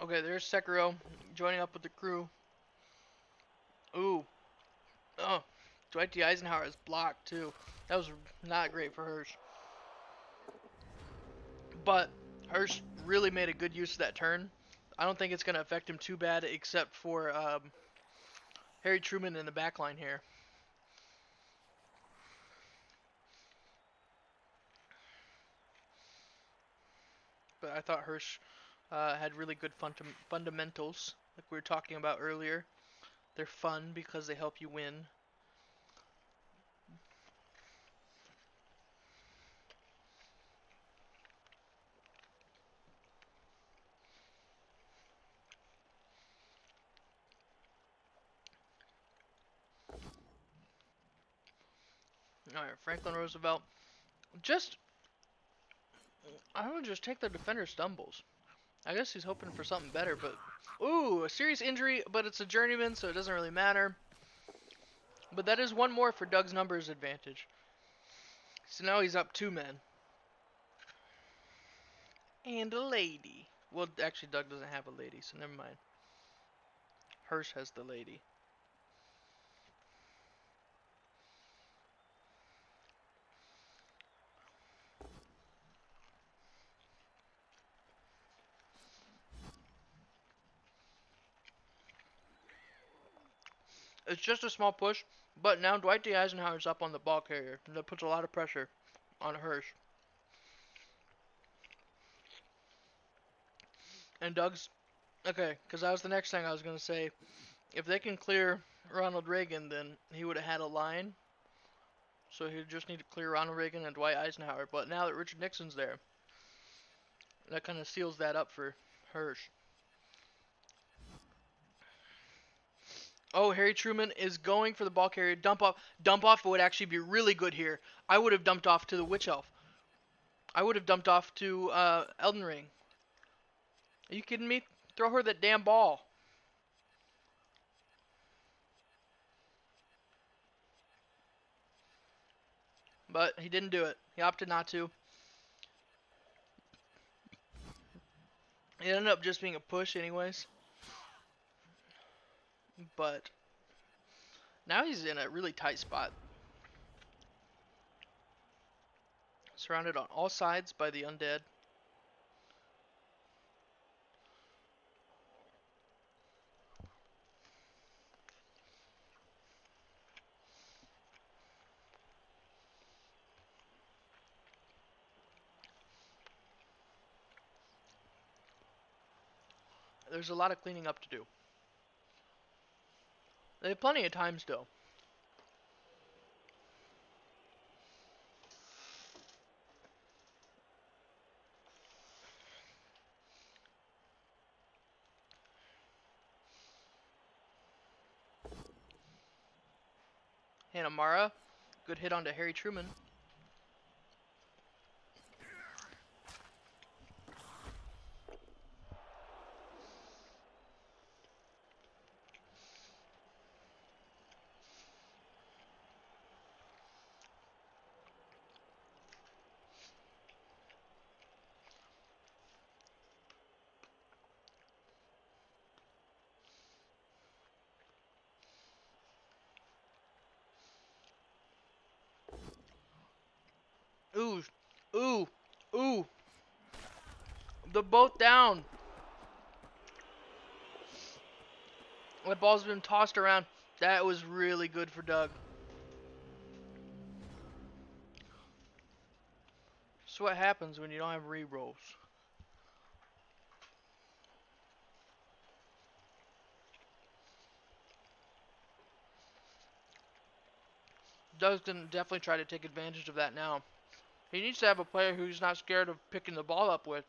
Okay, there's Sekiro joining up with the crew. Ooh, oh, Dwight D. Eisenhower is blocked too. That was not great for Hirsch. But Hirsch really made a good use of that turn. I don't think it's going to affect him too bad, except for Harry Truman in the back line here. But I thought Hirsch had really good fundamentals, like we were talking about earlier. They're fun because they help you win. Alright, Franklin Roosevelt. I would just take the defender stumbles. I guess he's hoping for something better, but... Ooh, a serious injury, but it's a journeyman, so it doesn't really matter. But that is one more for Doug's numbers advantage. So now he's up 2 men. And a lady. Well, actually, Doug doesn't have a lady, so never mind. Hirsch has the lady. It's just a small push, but now Dwight D. Eisenhower's up on the ball carrier, and that puts a lot of pressure on Hirsch. And Doug's... Okay, because that was the next thing I was going to say. If they can clear Ronald Reagan, then he would have had a line. So he'd just need to clear Ronald Reagan and Dwight Eisenhower. But now that Richard Nixon's there, that kind of seals that up for Hirsch. Oh, Harry Truman is going for the ball carrier. Dump off. Dump off would actually be really good here. I would have dumped off to the Witch Elf. I would have dumped off to Elden Ring. Are you kidding me? Throw her that damn ball. But he didn't do it. He opted not to. It ended up just being a push anyways. But now he's in a really tight spot. Surrounded on all sides by the undead. There's a lot of cleaning up to do. They have plenty of time still. Hanamara, good hit onto Harry Truman. Ooh, ooh, ooh. The boat down. That ball's been tossed around. That was really good for Doug. That's what happens when you don't have re-rolls. Doug's gonna definitely try to take advantage of that now. He needs to have a player who's not scared of picking the ball up with.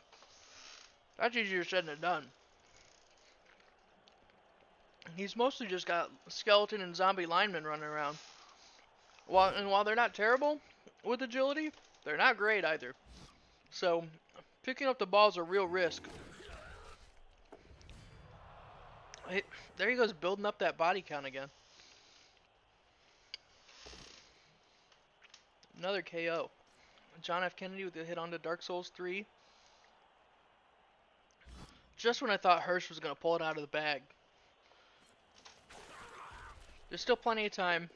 That's easier said than done. He's mostly just got skeleton and zombie linemen running around. While they're not terrible with agility, they're not great either. So, picking up the ball is a real risk. There he goes, building up that body count again. Another KO. John F. Kennedy with a hit onto Dark Souls 3. Just when I thought Hirsch was going to pull it out of the bag. There's still plenty of time.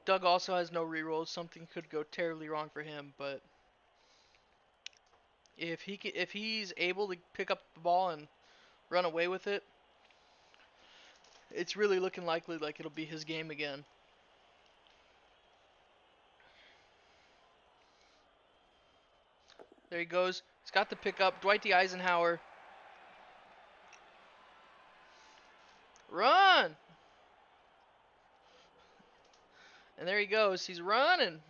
Doug also has no rerolls. Something could go terribly wrong for him, but if he's able to pick up the ball and run away with it, it's really looking likely like it'll be his game again. There he goes. He's got the pickup. Dwight D. Eisenhower. Run! And there he goes. He's running.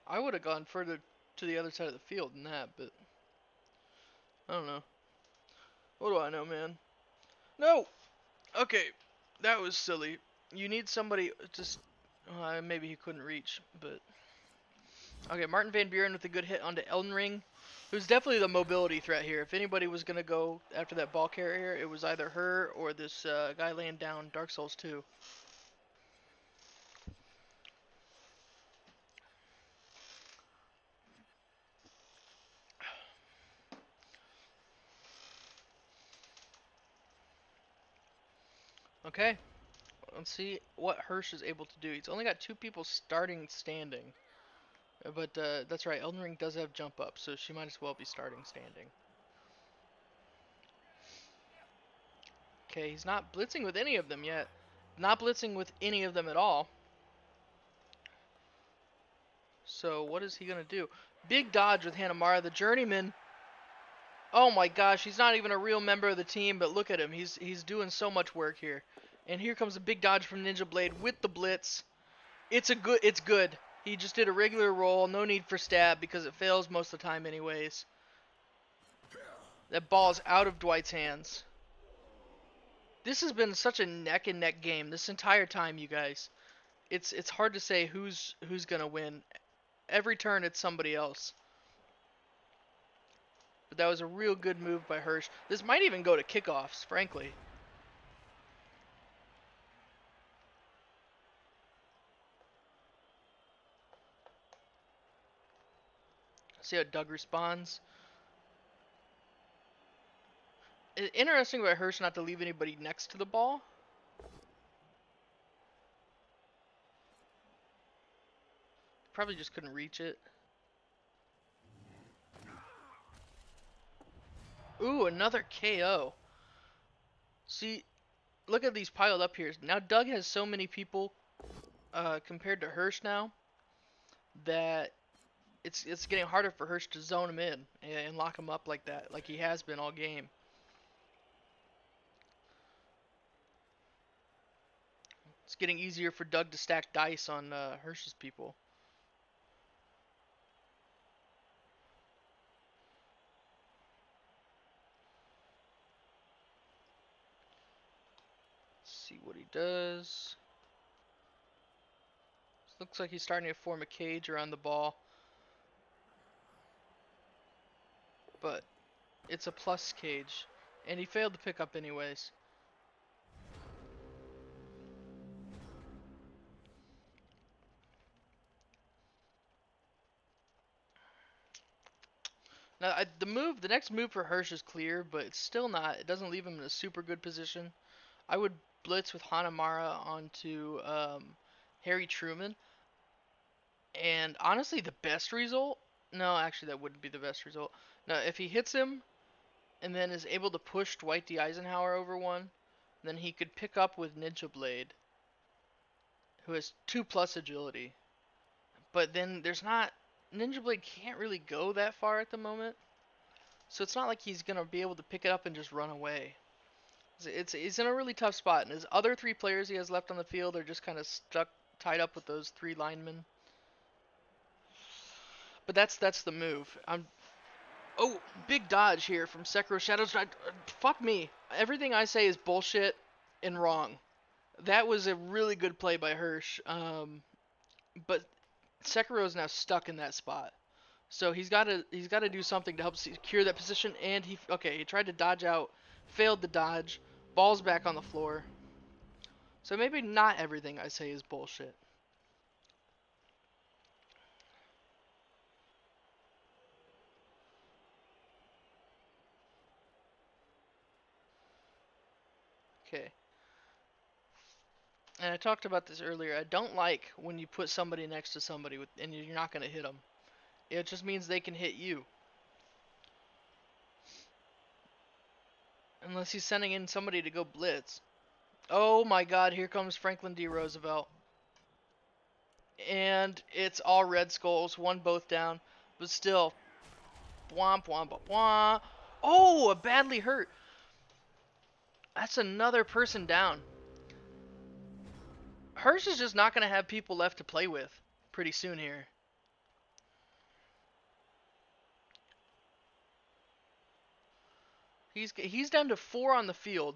I would have gone further to the other side of the field than that, but I don't know. What do I know, man? No! Okay, that was silly. You need somebody just... maybe he couldn't reach, but... Okay, Martin Van Buren with a good hit onto Elden Ring, who's definitely the mobility threat here. If anybody was going to go after that ball carrier, it was either her or this guy laying down Dark Souls 2. Okay, let's see what Hirsch is able to do. He's only got 2 people starting standing. But that's right, Elden Ring does have jump up, so she might as well be starting standing. Okay, he's not blitzing with any of them yet. Not blitzing with any of them at all. So what is he going to do? Big dodge with Hanamara, the journeyman. Oh my gosh, he's not even a real member of the team, but look at him. He's doing so much work here. And here comes a big dodge from Ninja Blade with the blitz. It's good. He just did a regular roll, no need for stab because it fails most of the time anyways. That ball's out of Dwight's hands. This has been such a neck and neck game this entire time, you guys. It's hard to say who's gonna win. Every turn it's somebody else. But that was a real good move by Hirsch. This might even go to kickoffs, frankly. See how Doug responds. Interesting by Hirsch not to leave anybody next to the ball. Probably just couldn't reach it. Ooh, another KO. See, look at these piled up here. Now Doug has so many people compared to Hirsch now that it's getting harder for Hirsch to zone him in and lock him up like that, like he has been all game. It's getting easier for Doug to stack dice on Hirsch's people. Let's see what he does. Looks like he's starting to form a cage around the ball. But it's a plus cage. And he failed to pick up anyways. Now, the next move for Hirsch is clear, but it's still not. It doesn't leave him in a super good position. I would blitz with Hanamara onto Harry Truman. And honestly, the best result? No, actually, that wouldn't be the best result. No, if he hits him and then is able to push Dwight D. Eisenhower over one, then he could pick up with Ninja Blade, who has 2+ agility. But then there's not. Ninja Blade can't really go that far at the moment. So it's not like he's going to be able to pick it up and just run away. He's in a really tough spot. And his other 3 players he has left on the field are just kind of tied up with those 3 linemen. But that's the move. Oh, big dodge here from Sekiro Shadows. Fuck me. Everything I say is bullshit and wrong. That was a really good play by Hirsch. But Sekiro is now stuck in that spot. So he's got to do something to help secure that position. And he tried to dodge out, failed to dodge. Ball's back on the floor. So maybe not everything I say is bullshit. Okay. And I talked about this earlier. I don't like when you put somebody next to somebody and you're not going to hit them. It just means they can hit you. Unless he's sending in somebody to go blitz. Oh my god, here comes Franklin D. Roosevelt. And it's all Red Skulls, one both down. But still. Bwomp, bwomp, bwomp. Oh, a badly hurt. That's another person down. Hirsch is just not going to have people left to play with pretty soon here. He's down to 4 on the field.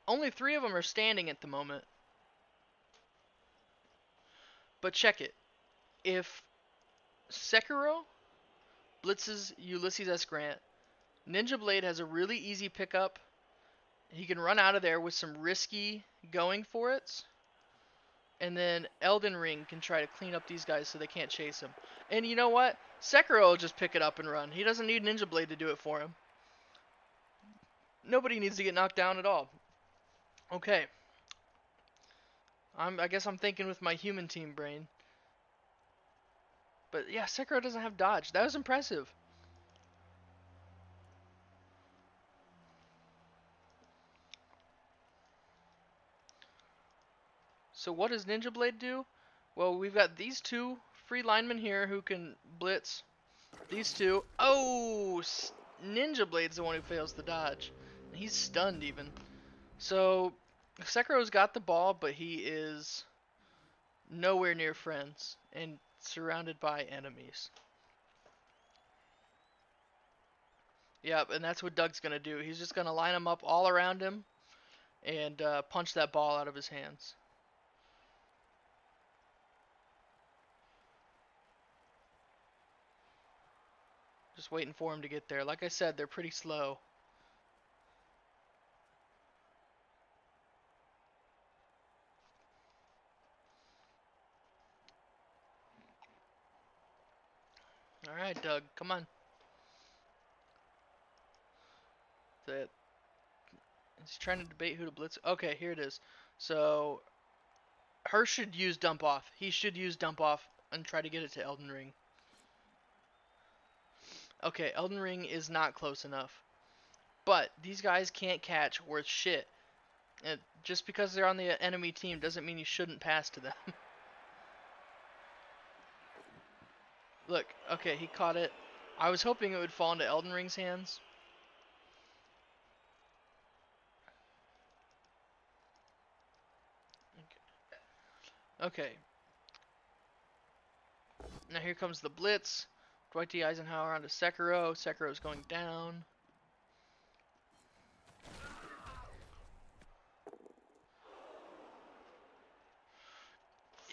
Only 3 of them are standing at the moment. But check it. If Sekiro blitzes Ulysses S. Grant, Ninja Blade has a really easy pickup. He can run out of there with some risky going for it. And then Elden Ring can try to clean up these guys so they can't chase him. And you know what? Sekiro will just pick it up and run. He doesn't need Ninja Blade to do it for him. Nobody needs to get knocked down at all. Okay. I guess I'm thinking with my human team brain. But yeah, Sekiro doesn't have dodge. That was impressive. So what does Ninja Blade do? Well, we've got these 2 free linemen here who can blitz. These 2. Oh! Ninja Blade's the one who fails to dodge. He's stunned even. So Sekiro's got the ball, but he is nowhere near friends and surrounded by enemies. Yep, and that's what Doug's going to do. He's just going to line them up all around him and punch that ball out of his hands. Just waiting for him to get there. Like I said, they're pretty slow. All right, Doug, come on. That he's trying to debate who to blitz. Okay, here it is. So Hirsch should use dump off. He should use dump off and try to get it to Elden Ring. Okay, Elden Ring is not close enough. But these guys can't catch worth shit. And just because they're on the enemy team doesn't mean you shouldn't pass to them. Look, okay, he caught it. I was hoping it would fall into Elden Ring's hands. Okay. Now here comes the blitz. Dwight D. Eisenhower onto Sekiro. Sekiro's going down.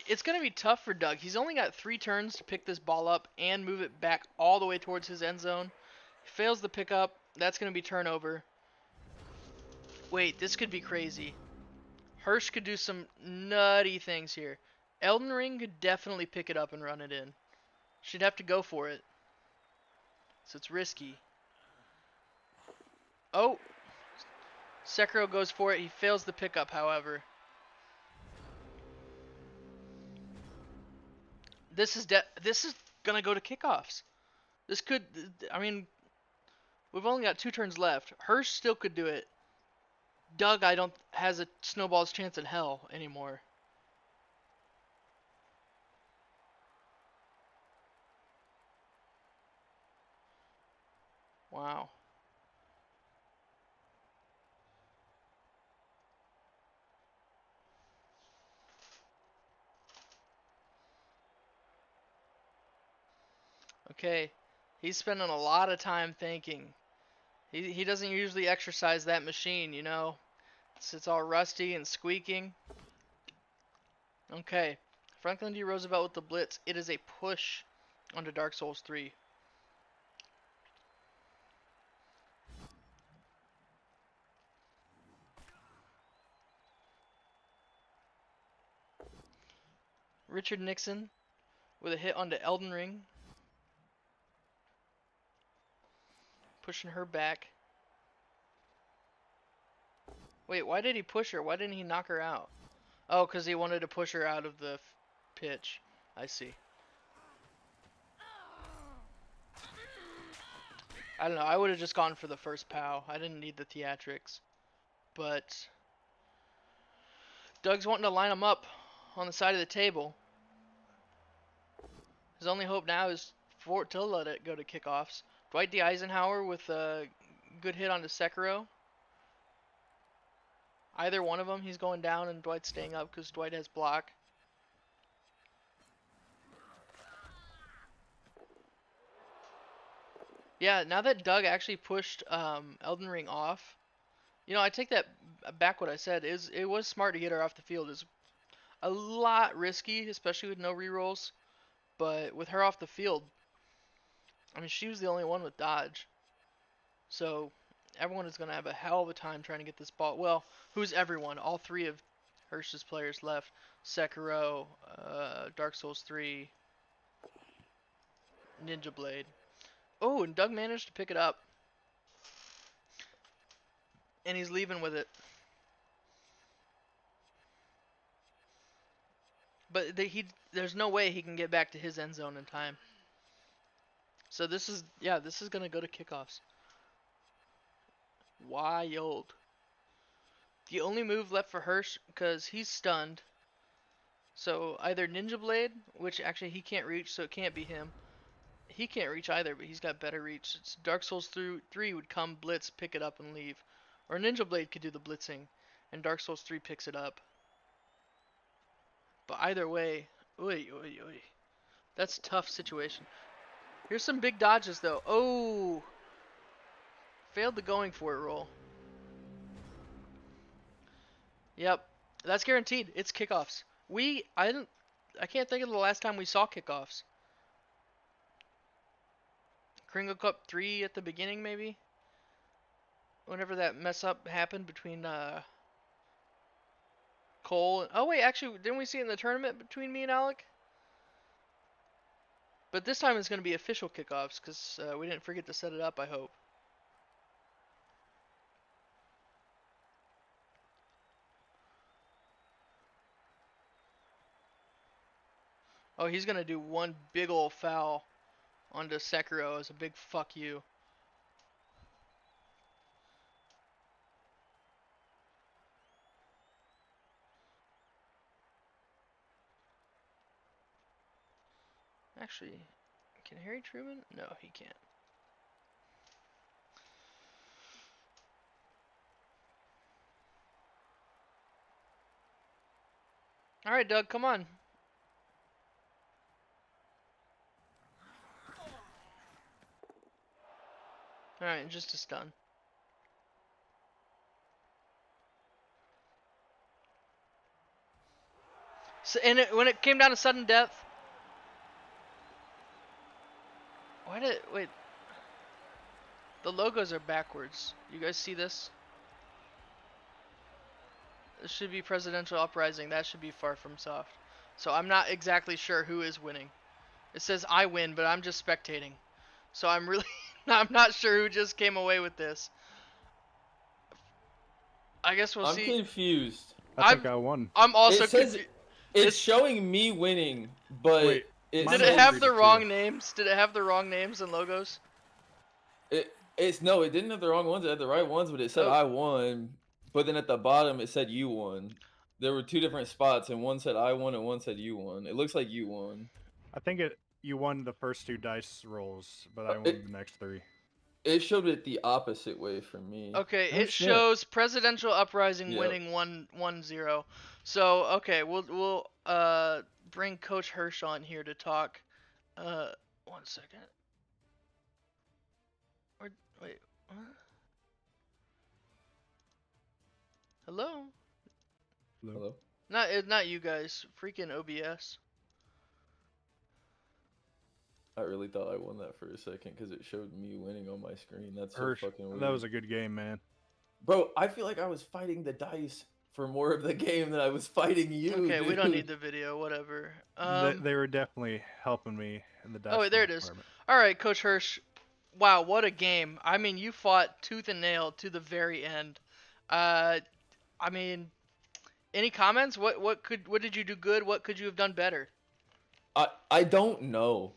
It's going to be tough for Doug. He's only got 3 turns to pick this ball up and move it back all the way towards his end zone. He fails the pickup. That's going to be turnover. Wait, this could be crazy. Hirsch could do some nutty things here. Elden Ring could definitely pick it up and run it in. She'd have to go for it. So it's risky. Oh! Sekiro goes for it. He fails the pickup, however. This is gonna go to kickoffs. This could, I mean, we've only got 2 turns left. Hirsch still could do it. Doug, I don't has a snowball's chance in hell anymore. Wow. Okay. He's spending a lot of time thinking. He doesn't usually exercise that machine, you know. It's all rusty and squeaking. Okay. Franklin D. Roosevelt with the blitz. It is a push onto Dark Souls 3. Richard Nixon with a hit onto Elden Ring. Pushing her back. Wait, why did he push her? Why didn't he knock her out? Oh, because he wanted to push her out of the pitch. I see. I don't know. I would have just gone for the first POW. I didn't need the theatrics. But Doug's wanting to line him up on the side of the table. His only hope now is to let it go to kickoffs. Dwight D. Eisenhower with a good hit onto Sekiro. Either one of them, he's going down and Dwight's staying up because Dwight has block. Yeah, now that Doug actually pushed Elden Ring off, you know, I take that back. What I said is it was smart to get her off the field. It's a lot risky, especially with no rerolls. But with her off the field, I mean, she was the only one with dodge. So everyone is going to have a hell of a time trying to get this ball. Well, who's everyone? All 3 of Hirsch's players left. Sekiro, Dark Souls 3, Ninja Blade. Oh, and Doug managed to pick it up. And he's leaving with it. But there's no way he can get back to his end zone in time. So this is going to go to kickoffs. Wild. The only move left for Hirsch, because he's stunned. So either Ninja Blade, which actually he can't reach, so it can't be him. He can't reach either, but he's got better reach. It's Dark Souls 3 would come, blitz, pick it up, and leave. Or Ninja Blade could do the blitzing, and Dark Souls 3 picks it up. But either way, oy, oy, oy. That's a tough situation. Here's some big dodges, though. Oh! Failed the going for it roll. Yep, that's guaranteed. It's kickoffs. I can't think of the last time we saw kickoffs. Kringle Cup 3 at the beginning, maybe? Whenever that mess up happened between Cole and... Oh, wait, actually, didn't we see it in the tournament between me and Alec? But this time it's going to be official kickoffs, because we didn't forget to set it up, I hope. Oh, he's going to do one big ol' foul onto Sekiro as a big fuck you. Actually, can Harry Truman? No, he can't. Alright, Doug, come on. Alright, just a stun. So, and when it came down to sudden death... Wait, the logos are backwards. You guys see this? This should be Presidential Uprising. That should be FarFromSoft. So I'm not exactly sure who is winning. It says I win, but I'm just spectating. So I'm really... I'm not sure who just came away with this. I guess we'll I'm see. confused. I think I won. I'm also It says confused. it's showing me winning, but Wait, it mine Did was it have agreed the to. wrong names? Did it have the wrong names and logos? It's no, it didn't have the wrong ones. It had the right ones, but it said Oh. I won. But then at the bottom it said you won. There were two different spots, and one said I won, and one said you won. It looks like you won. I think you won the first 2 dice rolls, but I won It- the next 3. It showed it the opposite way for me. Okay, Oh, it shit. shows Presidential Uprising Yep. winning 1-0. So okay, we'll bring Coach Hirsch on here to talk. 1 second. Wait, what? Hello? Hello? Not you guys. Freaking OBS. I really thought I won that for a second because it showed me winning on my screen. That's so Hirsch, fucking weird. that was a good game, man. Bro, I feel like I was fighting the dice for more of the game than I was fighting you. Okay, we don't dude. need the video. Whatever. They were definitely helping me in the dice. Oh, wait, there it roll is. department. All right, Coach Hirsch. Wow, what a game! I mean, you fought tooth and nail to the very end. I mean, any comments? What did you do good? What could you have done better? I don't know.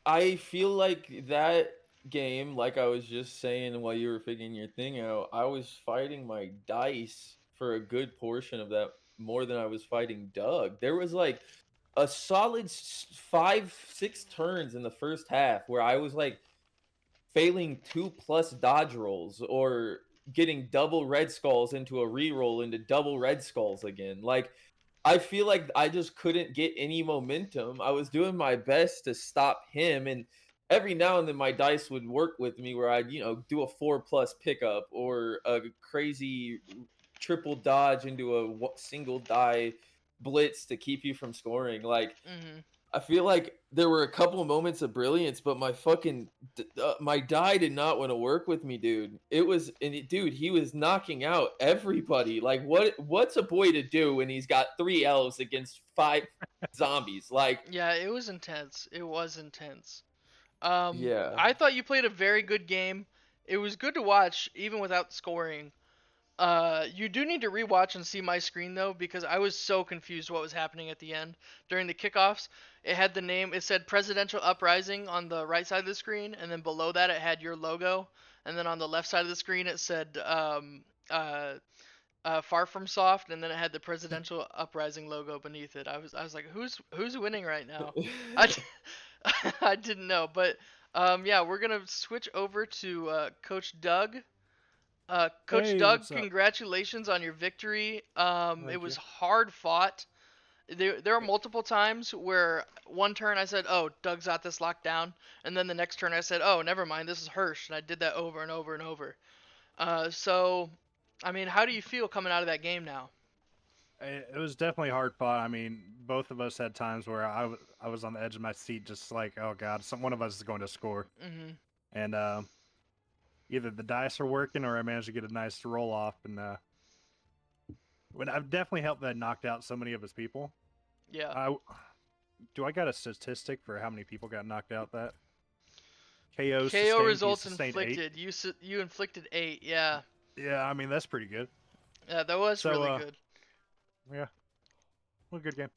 I feel like that game, like I was just saying while you were figuring your thing out, I was fighting my dice for a good portion of that more than I was fighting Doug. There was like a solid 5-6 turns in the first half where I was like failing 2+ dodge rolls or getting double red skulls into a reroll into double red skulls again. Like I feel like I just couldn't get any momentum. I was doing my best to stop him, and every now and then my dice would work with me where I'd, do a 4+ pickup or a crazy triple dodge into a single die blitz to keep you from scoring. Like Mm-hmm. I feel like there were a couple moments of brilliance, but my fucking my die did not want to work with me, dude. Dude, he was knocking out everybody. Like, what's a boy to do when he's got 3 elves against 5 zombies? Like, Yeah, it was intense. It was intense. yeah, I thought you played a very good game. It was good to watch, even without scoring. You do need to rewatch and see my screen though, because I was so confused what was happening at the end during the kickoffs. It had the name. It said Presidential Uprising on the right side of the screen, and then below that it had your logo, and then on the left side of the screen it said FarFromSoft, and then it had the Presidential Uprising logo beneath it. I was like, who's winning right now? I didn't know, but yeah, we're gonna switch over to Coach Doug. Coach Hey, Doug, what's up? congratulations on your victory. Thank It was you. hard fought. There are multiple times where one turn I said, "Oh, Doug's got this locked down," and then the next turn I said, "Oh, never mind, this is Hirsch," and I did that over and over and over. So I mean, how do you feel coming out of that game now? It was definitely hard fought. I mean, both of us had times where I was on the edge of my seat, just like, oh god, one of us is going to score, Mhm. and either the dice are working or I managed to get a nice roll off, and when I've definitely helped that I knocked out so many of his people. Yeah. I got a statistic for how many people got knocked out that KO KO sustained? He results sustained 8. inflicted. You inflicted 8. Yeah. Yeah, I mean that's pretty good. Yeah, that was So really good. yeah, well, good game.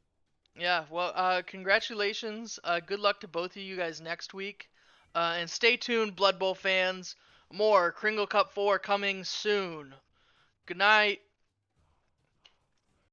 Yeah. Well, congratulations. Good luck to both of you guys next week. And stay tuned, Blood Bowl fans. More Kringle Cup 4 coming soon. Good night.